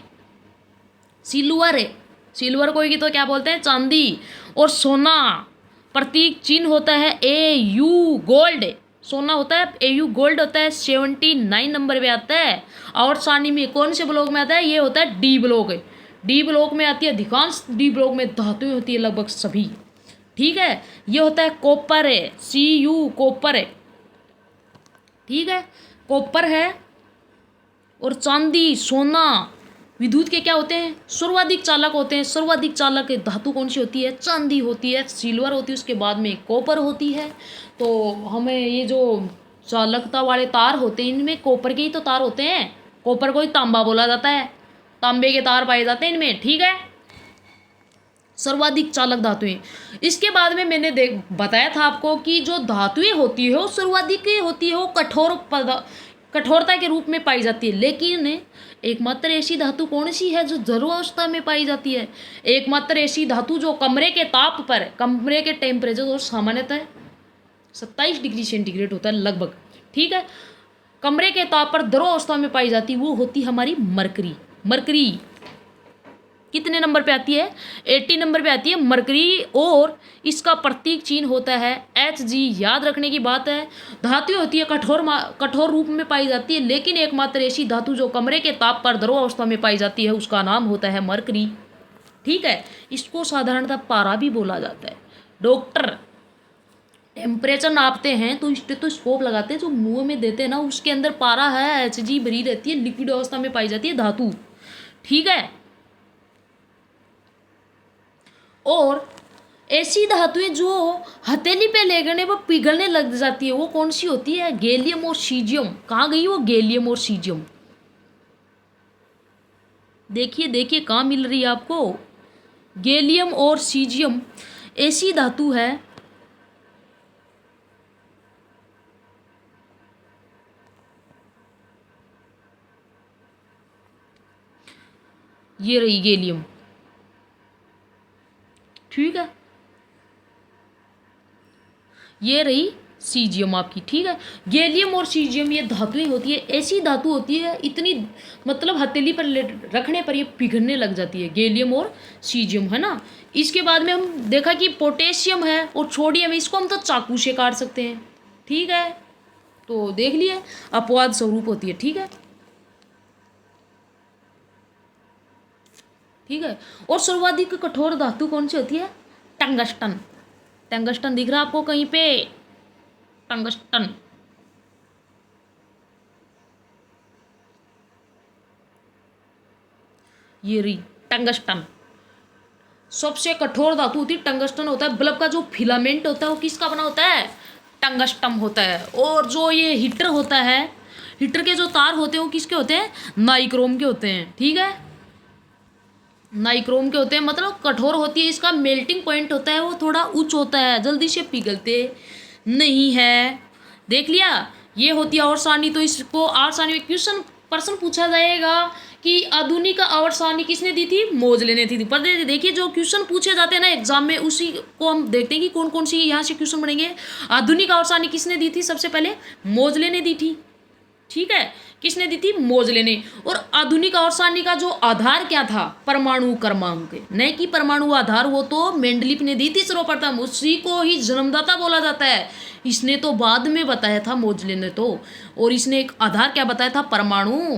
सिल्वर है, सिल्वर कोई की तो क्या बोलते हैं, चांदी। और सोना प्रतीक चिन्ह होता है AU गोल्ड, सोना होता है AU गोल्ड होता है, 79 नंबर पे आता है। और सारणी में कौन से ब्लॉक में आता है, ये होता है D ब्लॉक है। D ब्लॉक में आती है अधिकांश, D ब्लॉक में धातुएं होती है लगभग सभी, ठीक है। ये होता है कॉपर है, CU कॉपर है, ठीक है, कॉपर है। और चांदी सोना विद्युत के क्या होते हैं, सर्वाधिक चालक होते हैं। सर्वाधिक चालक धातु कौन सी होती है, चांदी होती है, सिल्वर होती है, उसके बाद में कॉपर होती है। तो हमें ये जो चालकता वाले तार होते हैं इनमें कॉपर के ही तो तार होते हैं, कॉपर को ही तांबा बोला जाता है, तांबे के तार पाए जाते हैं इनमें, ठीक है। सर्वाधिक चालक धातुएं। इसके बाद में मैंने बताया था आपको कि जो धातुएं होती है वो सर्वाधिक होती है, वो कठोरता के रूप में पाई जाती है। लेकिन एकमात्र ऐसी धातु कौन सी है जो ध्रुव अवस्था में पाई जाती है, एकमात्र ऐसी धातु जो कमरे के ताप पर, कमरे के टेम्परेचर और सामान्यतः 27 डिग्री सेंटीग्रेड होता है लगभग, ठीक है, कमरे के ताप पर ध्रुव अवस्था में पाई जाती है, वो होती हमारी मरकरी। मरकरी कितने नंबर पे आती है, 80 नंबर पे आती है मरकरी। और इसका प्रतीक चिन्ह होता है Hg। याद रखने की बात है, धातु होती है कठोर रूप में पाई जाती है, लेकिन एकमात्र ऐसी धातु जो कमरे के ताप पर ध्रुव अवस्था में पाई जाती है उसका नाम होता है मरकरी, ठीक है। इसको साधारणतः पारा भी बोला जाता है। डॉक्टर टेम्परेचर नापते हैं तो स्टेथोस्कोप लगाते हैं, जो मुंह में देते हैं ना उसके अंदर पारा है, Hg भरी रहती है, लिक्विड अवस्था में पाई जाती है धातु, ठीक है। और ऐसी धातुएं जो हथेली पे लेगने वो पिघलने लग जाती है, वो कौन सी होती है, गैलियम और सीजियम। कहाँ गई वो गैलियम और सीजियम, देखिए देखिए कहाँ मिल रही है आपको, गैलियम और सीजियम ऐसी धातु है ये रही गैलियम, ठीक है, ये रही सीजियम आपकी, ठीक है। गैलियम और सीजियम ये धातुएं होती है, ऐसी धातु होती है इतनी मतलब हथेली पर रखने पर ये पिघलने लग जाती है, गैलियम और सीजियम, है ना। इसके बाद में हम देखा कि पोटेशियम है और सोडियम है, इसको हम तो चाकू से काट सकते हैं, ठीक है। तो देख लिए अपवाद स्वरूप होती है, ठीक है, ठीक है। और सर्वाधिक कठोर धातु कौन सी होती है, टंगस्टन। टंगस्टन दिख रहा है आपको कहीं पे, टंगस्टन, ये रही टंगस्टन, सबसे कठोर धातु होती है टंगस्टन होता है। बल्ब का जो फिलामेंट होता है वो किसका बना होता है, टंगस्टन होता है। और जो ये हीटर होता है, हीटर के जो तार होते हैं वो किसके होते हैं, नाइक्रोम के होते हैं, ठीक है, नाइक्रोम के होते हैं, मतलब कठोर होती है। इसका मेल्टिंग पॉइंट होता है वो थोड़ा उच्च होता है, जल्दी से पिघलते नहीं है, देख लिया। ये होती है आवर्त सारणी। तो इसको आवर्त सारणी में प्रश्न पूछा जाएगा कि आधुनिक आवर्त सारणी किसने दी थी, मोजले ने दी थी। पर देखिए जो क्वेश्चन पूछे जाते हैं ना एग्जाम में, उसी को हम देखते हैं कि कौन कौन सी यहाँ से क्वेश्चन बनेंगे। आधुनिक आवर्त सारणी किसने दी थी, सबसे पहले मोजले ने दी थी, ठीक है, किसने दी थी, मोजले ने। और आधुनिक आवर्त सारणी का जो आधार क्या था, परमाणु क्रमांक, नहीं कि परमाणु आधार, वो तो मेंडलीफ ने दी थी सर्वप्रथम, उसी को ही जन्मदाता बोला जाता है। इसने तो बाद में बताया था मोजले ने तो, और इसने एक आधार क्या बताया था, परमाणु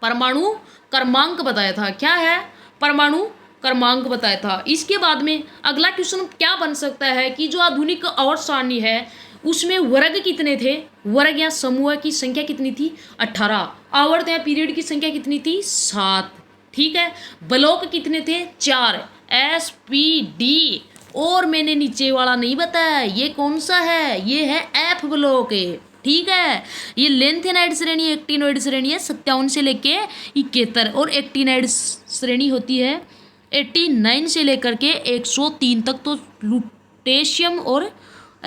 क्रमांक बताया था। क्या है, परमाणु क्रमांक बताया था। इसके बाद में अगला क्वेश्चन क्या बन सकता है कि जो आधुनिक आवर्त सारणी है उसमें वर्ग कितने थे, वर्ग या समूह की संख्या कितनी थी, 18। आवर्त या पीरियड की संख्या कितनी थी, 7, ठीक है। ब्लॉक कितने थे, 4, SPD। और मैंने नीचे वाला नहीं बताया, ये कौन सा है, ये है F ब्लॉक है, ठीक है। ये लेंथेनाइड श्रेणी एक्टिनोइड श्रेणी है 57 से लेके 71, और एक्टिनाइड श्रेणी होती है 89 से लेकर के 103 तक। तो लुटेशियम और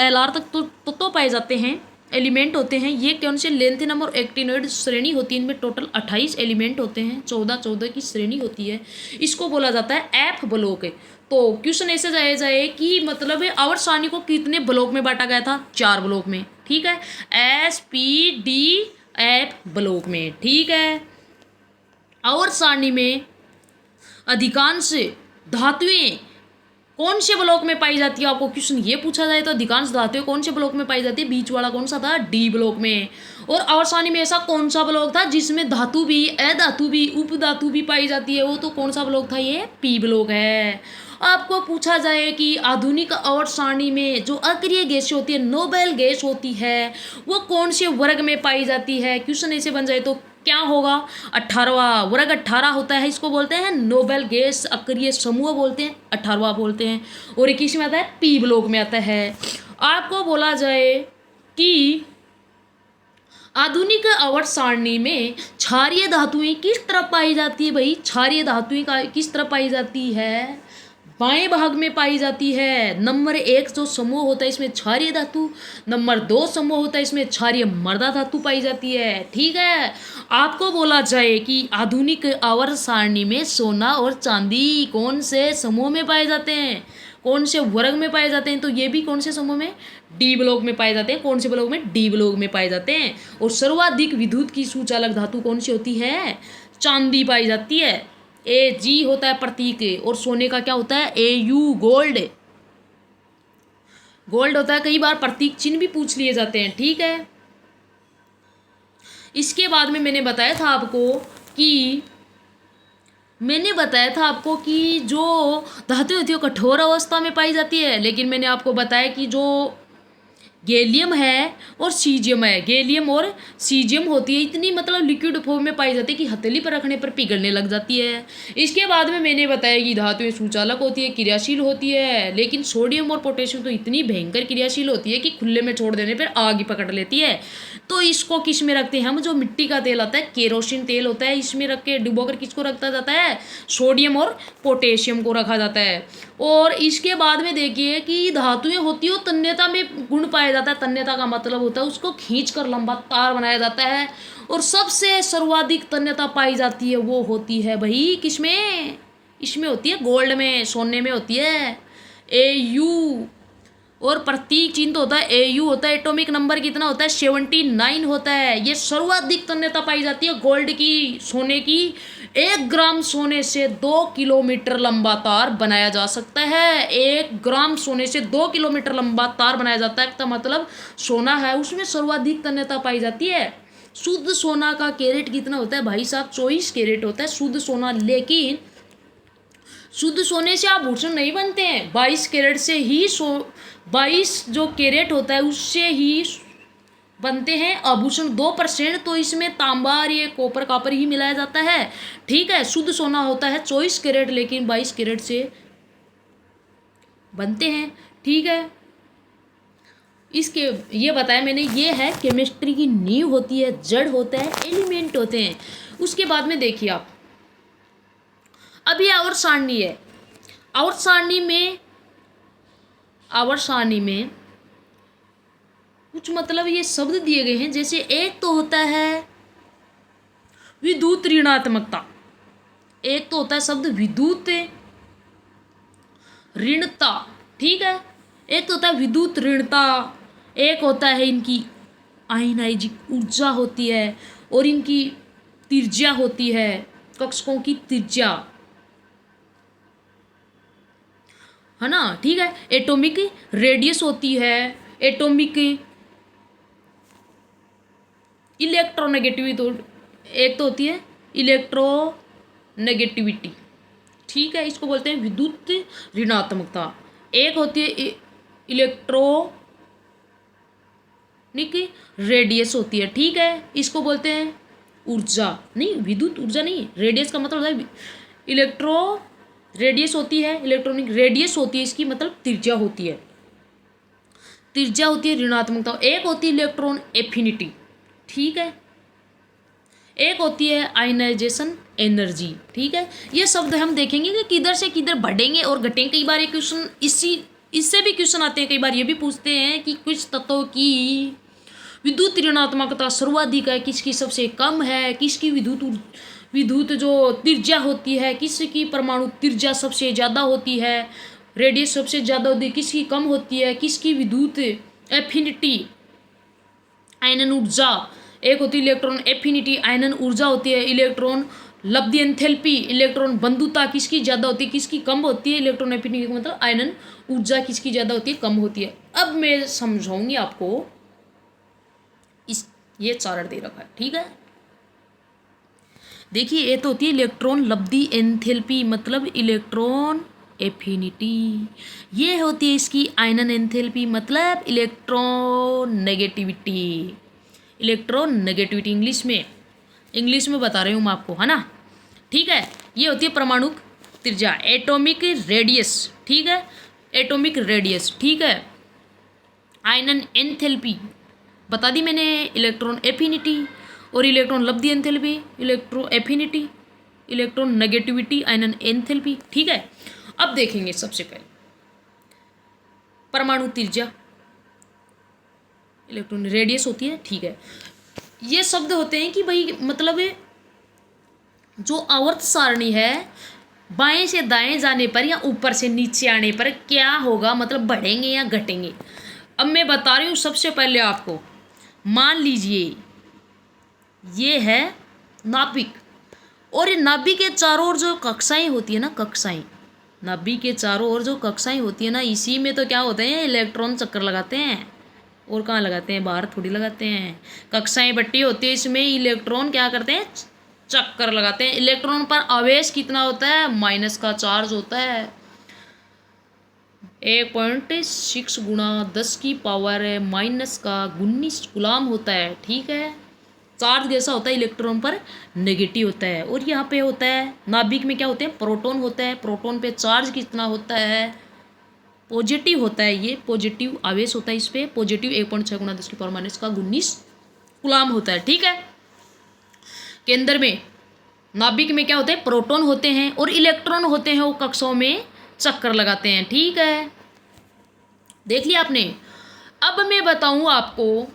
Lr तक तो पाए जाते हैं, एलिमेंट होते हैं। ये कौन से लेंथेनम और एक्टिनोइड श्रेणी होती है, इनमें टोटल 28 एलिमेंट होते हैं, 14 की श्रेणी होती है। इसको बोला जाता है F ब्लॉक। तो क्वेश्चन ऐसे जाए कि मतलब आवर्त सारणी को कितने ब्लॉक में बांटा गया था, 4 ब्लॉक में, ठीक है, SPDF ब्लॉक में, ठीक है। आवर्त सारणी में अधिकांश धातुएं कौन से ब्लॉक में पाई जाती है? आपको क्वेश्चन ये पूछा जाए तो अधिकांश धातुएं कौन से ब्लॉक में पाई जाती है? बीच वाला कौन सा था? डी ब्लॉक में। और आवर्त सारणी में ऐसा कौन सा ब्लॉक था जिसमें धातु भी, अधातु भी, उपधातु भी पाई जाती है? वो तो कौन सा ब्लॉक था? ये पी ब्लॉक है। आपको पूछा जाए कि आधुनिक आवर्त सारणी में जो अक्रिय गैस होती है, नोबेल गैस होती है, वो कौन से वर्ग में पाई जाती है? क्वेश्चन ऐसे बन जाए तो क्या होगा? 18वां वर्ग 18 होता है, इसको बोलते हैं नोबेल गैस अक्रिय समूह बोलते हैं, 18वां बोलते हैं। और ये किस में आता है? पी ब्लॉक में आता है। आपको बोला जाए कि आधुनिक आवर्त सारणी में क्षारीय धातुएं किस तरह पाई जाती है? भाई क्षारीय धातुएं किस तरह पाई जाती है? बाएं भाग में पाई जाती है। नंबर 1 जो समूह होता है इसमें क्षारीय धातु, नंबर 2 समूह होता है इसमें क्षारीय मृदा धातु पाई जाती है। ठीक है। आपको बोला जाए कि आधुनिक आवर्त सारणी में सोना और चांदी कौन से समूह में पाए जाते हैं, कौन से वर्ग में पाए जाते हैं? तो ये भी कौन से समूह में? डी ब्लॉक में पाए जाते हैं। कौन से ब्लॉक में? डी ब्लॉक में पाए जाते हैं। और सर्वाधिक विद्युत की सुचालक धातु कौन सी होती है? चांदी पाई जाती है। ए जी होता है प्रतीक, और सोने का क्या होता है? ए यू, गोल्ड। गोल्ड होता है। कई बार प्रतीक चिन्ह भी पूछ लिए जाते हैं। ठीक है। इसके बाद में मैंने बताया था आपको कि जो धातु होती है वो कठोर अवस्था में पाई जाती है, लेकिन मैंने आपको बताया कि जो गैलियम है और सीजियम है, गैलियम और सीजियम होती है, इतनी मतलब लिक्विड फॉर्म में पाई जाती है कि हथेली पर रखने पर पिघलने लग जाती है। इसके बाद में मैंने बताया कि धातुएं सुचालक होती है, क्रियाशील होती है, लेकिन सोडियम और पोटेशियम तो इतनी भयंकर क्रियाशील होती है कि खुले में छोड़ देने पर आग ही पकड़ लेती है। तो इसको किस में रखते हैं हम? जो मिट्टी का तेल आता है, केरोसिन तेल होता है, इसमें रख के डुबोकर किसको रखा जाता है? सोडियम और पोटेशियम को रखा जाता है। और इसके बाद में देखिए कि धातुएं होती है तन्यता में गुण पाया जाता है। तन्यता का मतलब होता है उसको खींचकर लंबा तार बनाया जाता है। और सबसे सर्वाधिक तन्यता पाई जाती है वो होती है भाई किसमें? इसमें होती है गोल्ड में, सोने में होती है। AU। और प्रतीक चिन्ह होता है AU होता है। एटॉमिक नंबर कितना होता है? 79 होता है। ये सर्वाधिक तन्यता पाई जाती है गोल्ड की, सोने की। 1 ग्राम सोने से 2 किलोमीटर लंबा तार बनाया जा सकता है। 1 ग्राम सोने से 2 किलोमीटर लंबा तार बनाया जाता है। तो मतलब सोना है उसमें सर्वाधिक तन्यता पाई जाती है। शुद्ध सोना का कैरेट कितना होता है भाई साहब? 24 कैरेट होता है शुद्ध सोना। लेकिन शुद्ध सोने से आभूषण नहीं बनते हैं। 22 कैरेट से ही 22 जो कैरेट होता है उससे ही बनते हैं आभूषण। 2% तो इसमें तांबा और ये कॉपर कापर ही मिलाया जाता है। ठीक है। शुद्ध सोना होता है 24 कैरेट, लेकिन 22 कैरेट से बनते हैं। ठीक है। इसके ये बताया मैंने, ये है केमिस्ट्री की नींव होती है, जड़ होता है, एलिमेंट होते हैं। उसके बाद में देखिए आप, अभी आवर्त सारणी है। आवर्त सारणी में कुछ मतलब ये शब्द दिए गए हैं। जैसे एक तो होता है विद्युत ऋणात्मकता, एक तो होता है शब्द विद्युत ऋणता। ठीक है। एक तो होता है विद्युत ऋणता, एक होता है इनकी आयनाइजिक ऊर्जा होती है, और इनकी त्रिज्या होती है, कक्षकों की त्रिज्या, है ना। ठीक है। एटॉमिक रेडियस होती है, एटॉमिक इलेक्ट्रोनेगेटिविटी तो एक तो होती है इलेक्ट्रोनेगेटिविटी। ठीक है। इसको बोलते हैं विद्युत ऋणात्मकता। एक होती है इलेक्ट्रॉनिक रेडियस होती है। ठीक है। इसको बोलते हैं ऊर्जा, नहीं विद्युत ऊर्जा नहीं, रेडियस का मतलब होता है रेडियस होती है, इलेक्ट्रॉनिक रेडियस होती है, इसकी मतलब त्रिज्या होती है। त्रिज्या होती है ऋणात्मकता। एक होती है इलेक्ट्रॉन एफिनिटी। ठीक है। एक होती है आयनाइजेशन एनर्जी। ठीक है। ये शब्द हम देखेंगे कि किधर से किधर बढ़ेंगे और घटेंगे। कई बार ये क्वेश्चन इससे भी क्वेश्चन आते हैं। कई बार ये भी पूछते हैं कि कुछ तत्वों की विद्युत ऋणात्मकता सर्वाधिक है, किसकी सबसे कम है, किसकी विद्युत जो त्रिज्या होती है, किसकी परमाणु त्रिज्या सबसे ज़्यादा होती है, रेडियस सबसे ज़्यादा होती है, किसकी कम होती है, किसकी विद्युत एफिनिटी आयनन ऊर्जा। एक होती है इलेक्ट्रॉन एफिनिटी, आयनन ऊर्जा होती है, इलेक्ट्रॉन लब्धि एंथैल्पी, इलेक्ट्रॉन बंधुता किसकी ज़्यादा होती है, किसकी कम होती है। इलेक्ट्रॉन एफिनिटी का मतलब आयनन ऊर्जा किसकी ज़्यादा होती है, कम होती है। अब मैं समझाऊंगी आपको, इस ये चार्ट दे रखा है, ठीक है। देखिए ये तो होती है इलेक्ट्रॉन लब्धि एंथैल्पी मतलब इलेक्ट्रॉन एफिनिटी, ये होती है इसकी आयनन एंथैल्पी मतलब electron negativity. Electron negativity English में बता रही हूँ मैं आपको, है ना, ठीक है। ये होती है परमाणु त्रिज्या, एटॉमिक रेडियस, ठीक है, एटॉमिक रेडियस, ठीक है। आयनन एंथैल्पी बता दी मैंने, इलेक्ट्रॉन एफिनिटी और इलेक्ट्रॉन लब्धि enthalpy, electro affinity, electron negativity, आयनन एंथैल्पी, ठीक है। अब देखेंगे सबसे पहले परमाणु त्रिज्या, इलेक्ट्रॉन रेडियस होती है, ठीक है। ये शब्द होते हैं कि भाई मतलब जो आवर्त सारणी है, बाएं से दाएं जाने पर या ऊपर से नीचे आने पर क्या होगा, मतलब बढ़ेंगे या घटेंगे। अब मैं बता रही हूँ सबसे पहले आपको, मान लीजिए ये है नाभिक, और ये नाभिक के चारों ओर जो कक्षाएं होती है ना, कक्षाएं, नाभिक के चारों ओर जो कक्षाएं होती है ना, इसी में तो क्या होते हैं, इलेक्ट्रॉन चक्कर लगाते हैं। और कहाँ लगाते हैं, बाहर थोड़ी लगाते हैं। कक्षाएं बट्टी होती है, इसमें इलेक्ट्रॉन क्या करते हैं, चक्कर लगाते हैं। इलेक्ट्रॉन पर आवेश कितना होता है, माइनस का चार्ज होता है, 1.6 गुणा 10 की पावर माइनस का 19 गुलाम होता है, ठीक है। चार्ज कैसा होता है, इलेक्ट्रॉन पर नेगेटिव होता है। और यहाँ पे होता है नाभिक में क्या होते हैं, प्रोटॉन होता है। प्रोटॉन पे चार्ज कितना होता है, पॉजिटिव होता है, ये पॉजिटिव आवेश होता है, इस पे पॉजिटिव 1.6 गुणा 10 की पावर माइनस का 19 गुलाम होता है, ठीक है। केंद्र में नाभिक में क्या होते हैं, प्रोटॉन होते हैं और इलेक्ट्रॉन होते हैं, वो कक्षाओं में चक्कर लगाते हैं, ठीक है। देख लिया आपने। अब मैं बताऊं आपको,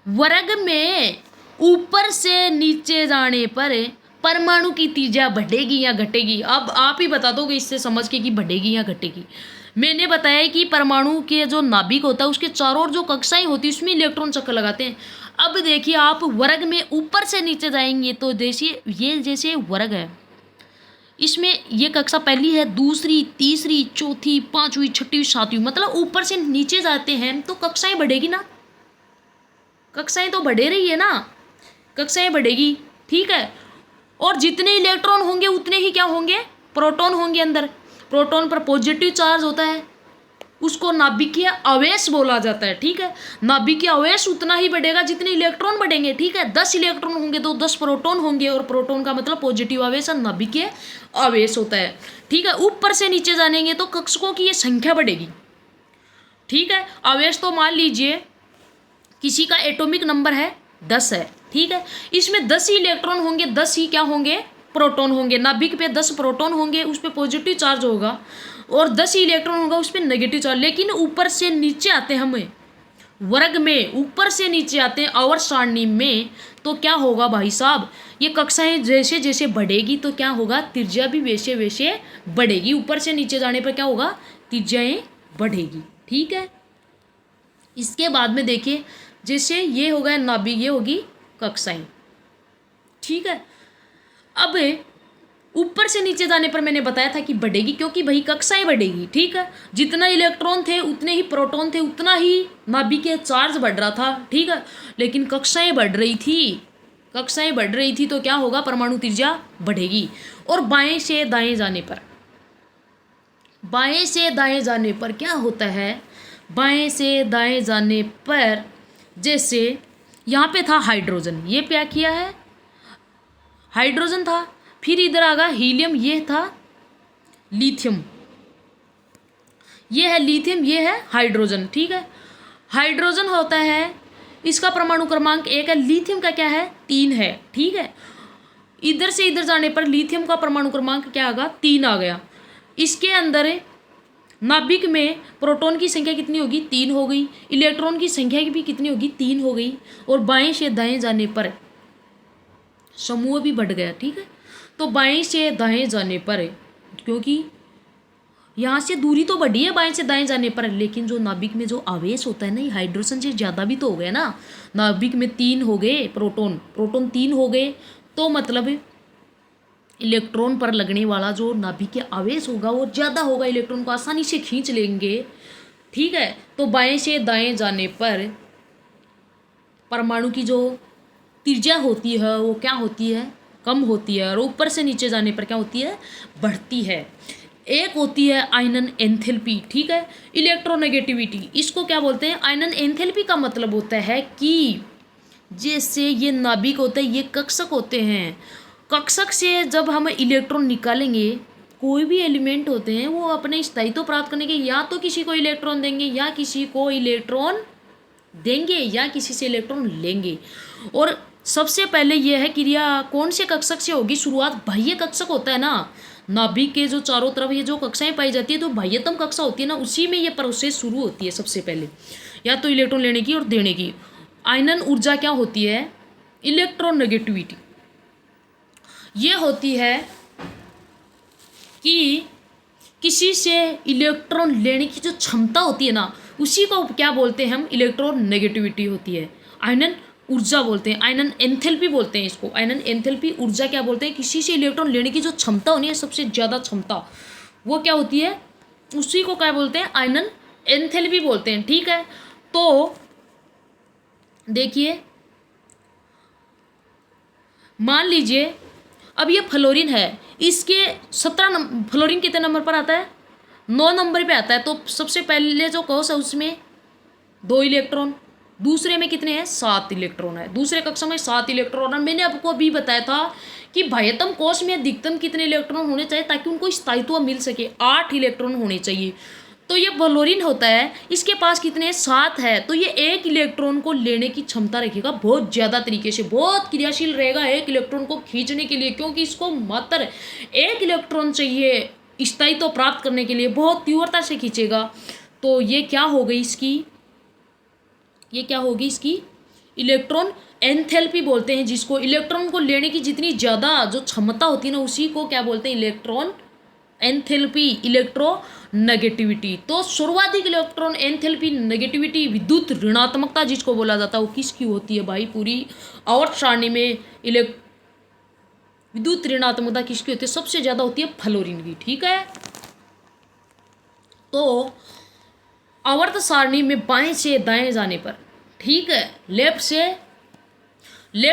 वर्ग में ऊपर से नीचे जाने पर परमाणु की त्रिज्या बढ़ेगी या घटेगी। अब आप ही बता दोगे इससे समझ के कि बढ़ेगी या घटेगी। मैंने बताया कि परमाणु के जो नाभिक होता है उसके चारों ओर जो कक्षाएं होती है उसमें इलेक्ट्रॉन चक्कर लगाते हैं। अब देखिए आप वर्ग में ऊपर से नीचे जाएंगे तो देखिए ये जैसे वर्ग है, इसमें ये कक्षा पहली है, दूसरी, तीसरी, चौथी, पांचवी, छठी, सातवीं, मतलब ऊपर से नीचे जाते हैं तो कक्षाएं बढ़ेगी ना, कक्षाएं तो बढ़े रही है ना, कक्षाएं बढ़ेगी, ठीक है। और जितने इलेक्ट्रॉन होंगे उतने ही क्या होंगे, प्रोटॉन होंगे अंदर। प्रोटॉन पर पॉजिटिव चार्ज होता है, उसको नाभिकीय आवेश बोला जाता है, ठीक है। नाभिकीय आवेश उतना ही बढ़ेगा जितने इलेक्ट्रॉन बढ़ेंगे, ठीक है। 10 इलेक्ट्रॉन होंगे तो 10 प्रोटॉन होंगे, और प्रोटॉन का मतलब पॉजिटिव आवेश और नाभिकीय आवेश होता है, ठीक है। ऊपर से नीचे जानेंगे तो कक्षकों की ये संख्या बढ़ेगी, ठीक है। आवेश तो मान लीजिए किसी का एटॉमिक नंबर है 10 है, ठीक है। इसमें 10 ही इलेक्ट्रॉन होंगे, 10 ही क्या होंगे, प्रोटॉन होंगे। नाभिक पे 10 प्रोटॉन होंगे, उस पर पॉजिटिव चार्ज होगा, और 10 ही इलेक्ट्रॉन होगा, उस पर नेगेटिव चार्ज। लेकिन ऊपर से नीचे आते हैं हमें वर्ग में, ऊपर से नीचे आते हैं आवर्त सारणी में, तो क्या होगा भाई साहब, ये कक्षाएं जैसे जैसे बढ़ेगी तो क्या होगा, त्रिज्या भी वैसे वैसे बढ़ेगी। ऊपर से नीचे जाने पर क्या होगा, त्रिज्याएं बढ़ेगी, ठीक है। इसके बाद में देखिए जैसे ये होगा नाभिक, ये होगी कक्षाएं, ठीक है। अब ऊपर से नीचे जाने पर मैंने बताया था कि बढ़ेगी, क्योंकि भाई कक्षाएं बढ़ेगी, ठीक है। जितना इलेक्ट्रॉन थे उतने ही प्रोटॉन थे, उतना ही नाभिक के चार्ज बढ़ रहा था, ठीक है। लेकिन कक्षाएं बढ़ रही थी, कक्षाएं बढ़ रही थी तो क्या होगा, परमाणु त्रिज्या बढ़ेगी। और बाएं से दाएं जाने पर, बाएं से दाएं जाने पर क्या होता है, बाएं से दाएं जाने पर जैसे यहाँ पे था हाइड्रोजन, ये क्या किया है, हाइड्रोजन था, फिर इधर आ गया हीलियम, ये था लिथियम, ये है लिथियम, ये है हाइड्रोजन, ठीक है। हाइड्रोजन होता है, इसका परमाणु क्रमांक 1 है, लिथियम का क्या है, 3 है, ठीक है। इधर से इधर जाने पर लिथियम का परमाणु क्रमांक क्या आ गया, 3 आ गया। इसके अंदर नाभिक में प्रोटॉन की संख्या कितनी होगी, 3 हो गई। इलेक्ट्रॉन की संख्या भी कितनी होगी, 3 हो गई। और बाएं से दाएं जाने पर समूह भी बढ़ गया, ठीक है। तो बाएं से दाएं जाने पर, क्योंकि यहाँ से दूरी तो बढ़ी है बाएं से दाएं जाने पर, लेकिन जो नाभिक में जो आवेश होता है ना, ये हाइड्रोजन से ज़्यादा भी तो हो गया ना। नाभिक में 3 हो गए प्रोटॉन, प्रोटॉन 3 हो गए, तो मतलब इलेक्ट्रॉन पर लगने वाला जो नाभिकीय आवेश होगा वो ज़्यादा होगा, इलेक्ट्रॉन को आसानी से खींच लेंगे। ठीक है, तो बाएं से दाएं जाने पर परमाणु की जो त्रिज्या होती है वो क्या होती है, कम होती है, और ऊपर से नीचे जाने पर क्या होती है, बढ़ती है। एक होती है आयनन एंथैल्पी। ठीक है, इलेक्ट्रोनेगेटिविटी, इसको क्या बोलते हैं, आयनन एंथैल्पी का मतलब होता है कि जैसे ये नाभिक होता है, ये कक्षक होते हैं, कक्षक से जब हम इलेक्ट्रॉन निकालेंगे, कोई भी एलिमेंट होते हैं वो अपने स्थायित्व प्राप्त करने के या तो किसी को इलेक्ट्रॉन देंगे या किसी को इलेक्ट्रॉन देंगे या किसी से इलेक्ट्रॉन लेंगे। और सबसे पहले यह है क्रिया कौन से कक्षक से होगी, शुरुआत बाह्य कक्षक होता है ना, नाभिक के जो चारों तरफ ये जो कक्षाएं पाई जाती है तो बाह्यतम कक्षा होती है ना, उसी में ये प्रोसेस शुरू होती है सबसे पहले, या तो इलेक्ट्रॉन लेने की और देने की। आयनन ऊर्जा क्या होती है, इलेक्ट्रोनेगेटिविटी, ये होती है कि किसी से इलेक्ट्रॉन लेने की जो क्षमता होती है ना, उसी को क्या बोलते हैं हम, इलेक्ट्रोनेगेटिविटी होती है। आयनन ऊर्जा बोलते हैं, आयनन एंथैल्पी बोलते हैं इसको, आयनन एंथैल्पी ऊर्जा क्या बोलते हैं, किसी से इलेक्ट्रॉन लेने की जो क्षमता होनी है, सबसे ज़्यादा क्षमता, वो क्या होती है, उसी को क्या बोलते हैं, आयनन एंथैल्पी बोलते हैं। ठीक है, तो देखिए मान लीजिए अब ये फ्लोरीन है, इसके 17 फ्लोरीन कितने नंबर पर आता है, 9 नंबर पे आता है। तो सबसे पहले जो कोष है उसमें 2 इलेक्ट्रॉन, दूसरे में कितने हैं, 7 इलेक्ट्रॉन है, दूसरे कक्षा में 7 इलेक्ट्रॉन है। मैंने आपको अभी बताया था कि बाह्यतम कोष में अधिकतम कितने इलेक्ट्रॉन होने चाहिए ताकि उनको स्थायित्व मिल सके, 8 इलेक्ट्रॉन होने चाहिए। तो ये फ्लोरीन होता है, इसके पास कितने, 7 है, तो ये 1 इलेक्ट्रॉन को लेने की क्षमता रखेगा बहुत ज़्यादा तरीके से, बहुत क्रियाशील रहेगा 1 इलेक्ट्रॉन को खींचने के लिए, क्योंकि इसको मात्र 1 इलेक्ट्रॉन चाहिए स्थायित्व प्राप्त करने के लिए, बहुत तीव्रता से खींचेगा। तो ये क्या हो गई इसकी, ये क्या होगी इसकी, इलेक्ट्रॉन एंथैल्पी बोलते हैं जिसको, इलेक्ट्रॉन को लेने की जितनी ज़्यादा जो क्षमता होती है ना, उसी को क्या बोलते हैं, इलेक्ट्रॉन एंथैल्पी, इलेक्ट्रोनेगेटिविटी। तो सर्वाधिक इलेक्ट्रॉन एंथैल्पी नेगेटिविटी, विद्युत ऋणात्मकता जिसको बोला जाता है, वो किसकी होती है भाई, पूरी आवर्त सारणी में विद्युत ऋणात्मकता किसकी होती है, सबसे ज़्यादा होती है फ्लोरीन की। ठीक है, तो आवर्त सारणी में बाएं से दाएं जाने पर, ठीक है, लेफ्ट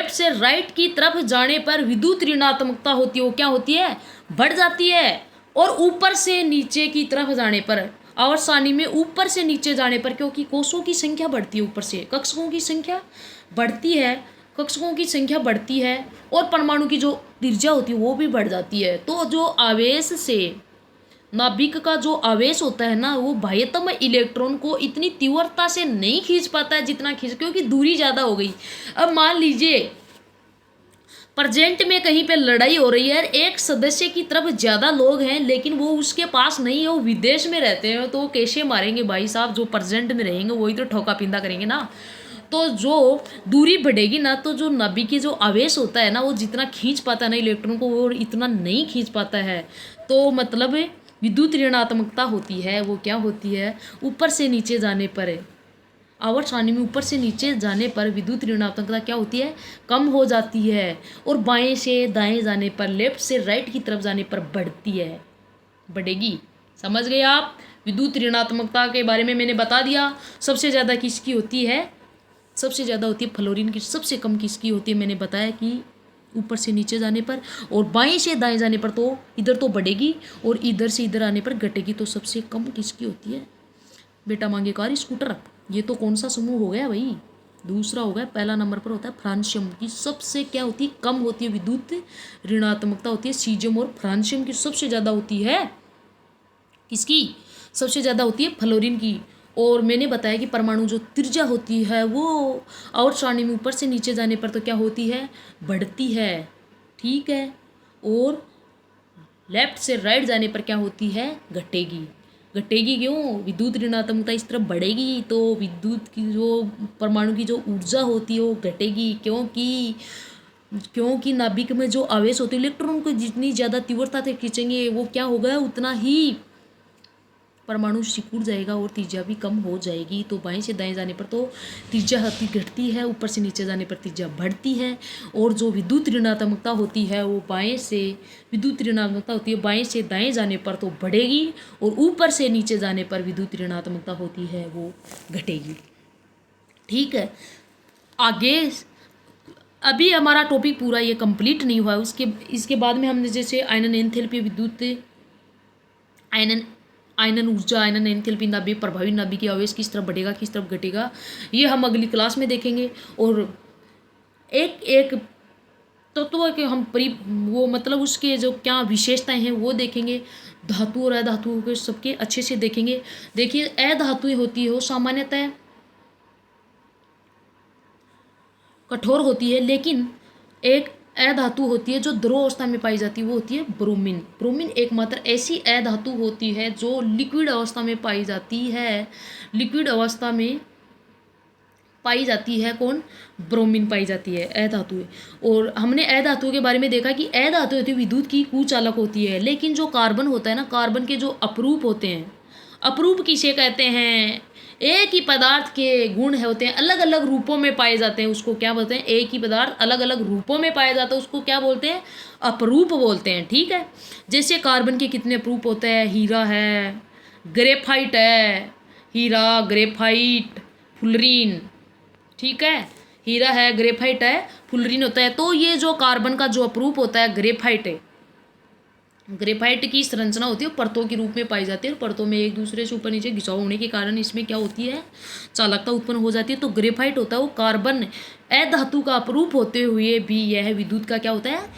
से राइट की तरफ जाने पर विद्युत ऋणात्मकता होती है, वो क्या होती है, बढ़ जाती है। और ऊपर से नीचे की तरफ जाने पर, आवर्त सारणी में ऊपर से नीचे जाने पर, क्योंकि कोषों की संख्या बढ़ती है, ऊपर से कक्षकों की संख्या बढ़ती है, कक्षकों की संख्या बढ़ती है, और परमाणु की जो त्रिज्या होती है वो भी बढ़ जाती है। तो जो आवेश से, नाभिक का जो आवेश होता है ना, वो बाह्यतम इलेक्ट्रॉन को इतनी तीव्रता से नहीं खींच पाता है जितना खींच, क्योंकि दूरी ज़्यादा हो गई। अब मान लीजिए प्रेजेंट में कहीं पे लड़ाई हो रही है, एक सदस्य की तरफ ज़्यादा लोग हैं लेकिन वो उसके पास नहीं है, वो विदेश में रहते हैं, तो वो कैसे मारेंगे भाई साहब, जो प्रेजेंट में रहेंगे वही तो ठोका पिंदा करेंगे ना। तो जो दूरी बढ़ेगी ना, तो जो नाभिक की जो आवेश होता है ना, वो जितना खींच पाता है ना इलेक्ट्रॉन को, वो इतना नहीं खींच पाता है। तो मतलब विद्युत ऋणात्मकता होती है, वो क्या होती है, ऊपर से नीचे जाने पर, आवर्त सारणी में ऊपर से नीचे जाने पर विद्युत ऋणात्मकता क्या होती है, कम हो जाती है। और बाएं से दाएं जाने पर, लेफ्ट से राइट की तरफ जाने पर बढ़ती है, बढ़ेगी। समझ गए आप, विद्युत ऋणात्मकता के बारे में मैंने बता दिया। सबसे ज़्यादा किसकी होती है, सबसे ज़्यादा होती है फ्लोरीन की, सबसे कम किसकी होती है, मैंने बताया कि ऊपर से नीचे जाने पर, और बाएं से दाएं जाने पर तो इधर तो बढ़ेगी और इधर से इधर आने पर घटेगी। तो सबसे कम किसकी होती है बेटा, मांगे कार स्कूटर। ये तो कौन सा समूह हो गया भाई, दूसरा हो गया। पहला नंबर पर होता है फ्रांसियम की, सबसे क्या होती है, कम होती है विद्युत ऋणात्मकता होती है। सीजियम और फ्रांसियम की सबसे ज़्यादा होती है, किसकी, सबसे ज़्यादा होती है फ्लोरीन की। और मैंने बताया कि परमाणु जो त्रिज्या होती है वो आवर्त सारणी में ऊपर से नीचे जाने पर तो क्या होती है, बढ़ती है। ठीक है, और लेफ्ट से राइट जाने पर क्या होती है, घटेगी। घटेगी क्यों, विद्युत ऋणात्मकता इस तरफ बढ़ेगी तो विद्युत की जो परमाणु की जो ऊर्जा होती है वो घटेगी, क्योंकि नाभिक में जो आवेश होते हैं, इलेक्ट्रॉन को जितनी ज़्यादा तीव्रता से खींचेंगे वो क्या होगा, उतना ही परमाणु सिकुड़ जाएगा और त्रिज्या भी कम हो जाएगी। तो बाएं से दाएं जाने पर तो त्रिज्या घटती है, ऊपर से नीचे जाने पर त्रिज्या बढ़ती है। और जो विद्युत ऋणात्मकता होती है वो बाएं से बाएं से दाएं जाने पर तो बढ़ेगी और ऊपर से नीचे जाने पर विद्युत ऋणात्मकता होती है वो घटेगी। ठीक है, आगे अभी हमारा टॉपिक पूरा ये कंप्लीट नहीं हुआ है। इसके बाद में हमने जैसे आयनन एंथैल्पी, विद्युत आयनन ऊर्जा, आयनन एंथैल्पी, नाभिक प्रभावी नाभिक की आवेश किस तरफ बढ़ेगा किस तरफ घटेगा, ये हम अगली क्लास में देखेंगे। और एक एक तत्व के हम वो मतलब उसके जो क्या विशेषताएं हैं वो देखेंगे। धातु और अधातुओं के सबके अच्छे से देखेंगे। देखिए, अधातुएं होती है वो सामान्यतः कठोर होती है, लेकिन एक अधातु होती है जो द्रव अवस्था में पाई जाती है, वो होती है ब्रोमीन। ब्रोमीन एकमात्र ऐसी अधातु होती है जो लिक्विड अवस्था में पाई जाती है। लिक्विड अवस्था में पाई जाती है कौन? ब्रोमीन पाई जाती है, अधातु है। और हमने अधातुओं के बारे में देखा कि अधातु होती है विद्युत की कुचालक होती है। लेकिन जो कार्बन होता है ना, कार्बन के जो अपरूप होते हैं, अपरूप किसे कहते हैं? एक ही पदार्थ के गुण होते हैं, अलग अलग रूपों में पाए जाते हैं, उसको क्या बोलते हैं? एक ही पदार्थ अलग अलग रूपों में पाया जाता है, उसको क्या बोलते हैं? अपरूप बोलते हैं। ठीक है, जैसे कार्बन के कितने अपरूप होते हैं? हीरा है, ग्रेफाइट है, हीरा, ग्रेफाइट, फुलरीन। ठीक है, हीरा है, ग्रेफाइट है, फुलरीन होता है। तो ये जो कार्बन का जो अपरूप होता है ग्रेफाइट है। ग्रेफाइट की संरचना होती है, परतों के रूप में पाई जाती है और परतों में एक दूसरे से ऊपर नीचे घिसाव होने के कारण इसमें क्या होती है? चालकता उत्पन्न हो जाती है। तो ग्रेफाइट होता है वो कार्बन अधातु का अपरूप होते हुए भी यह विद्युत का क्या होता है?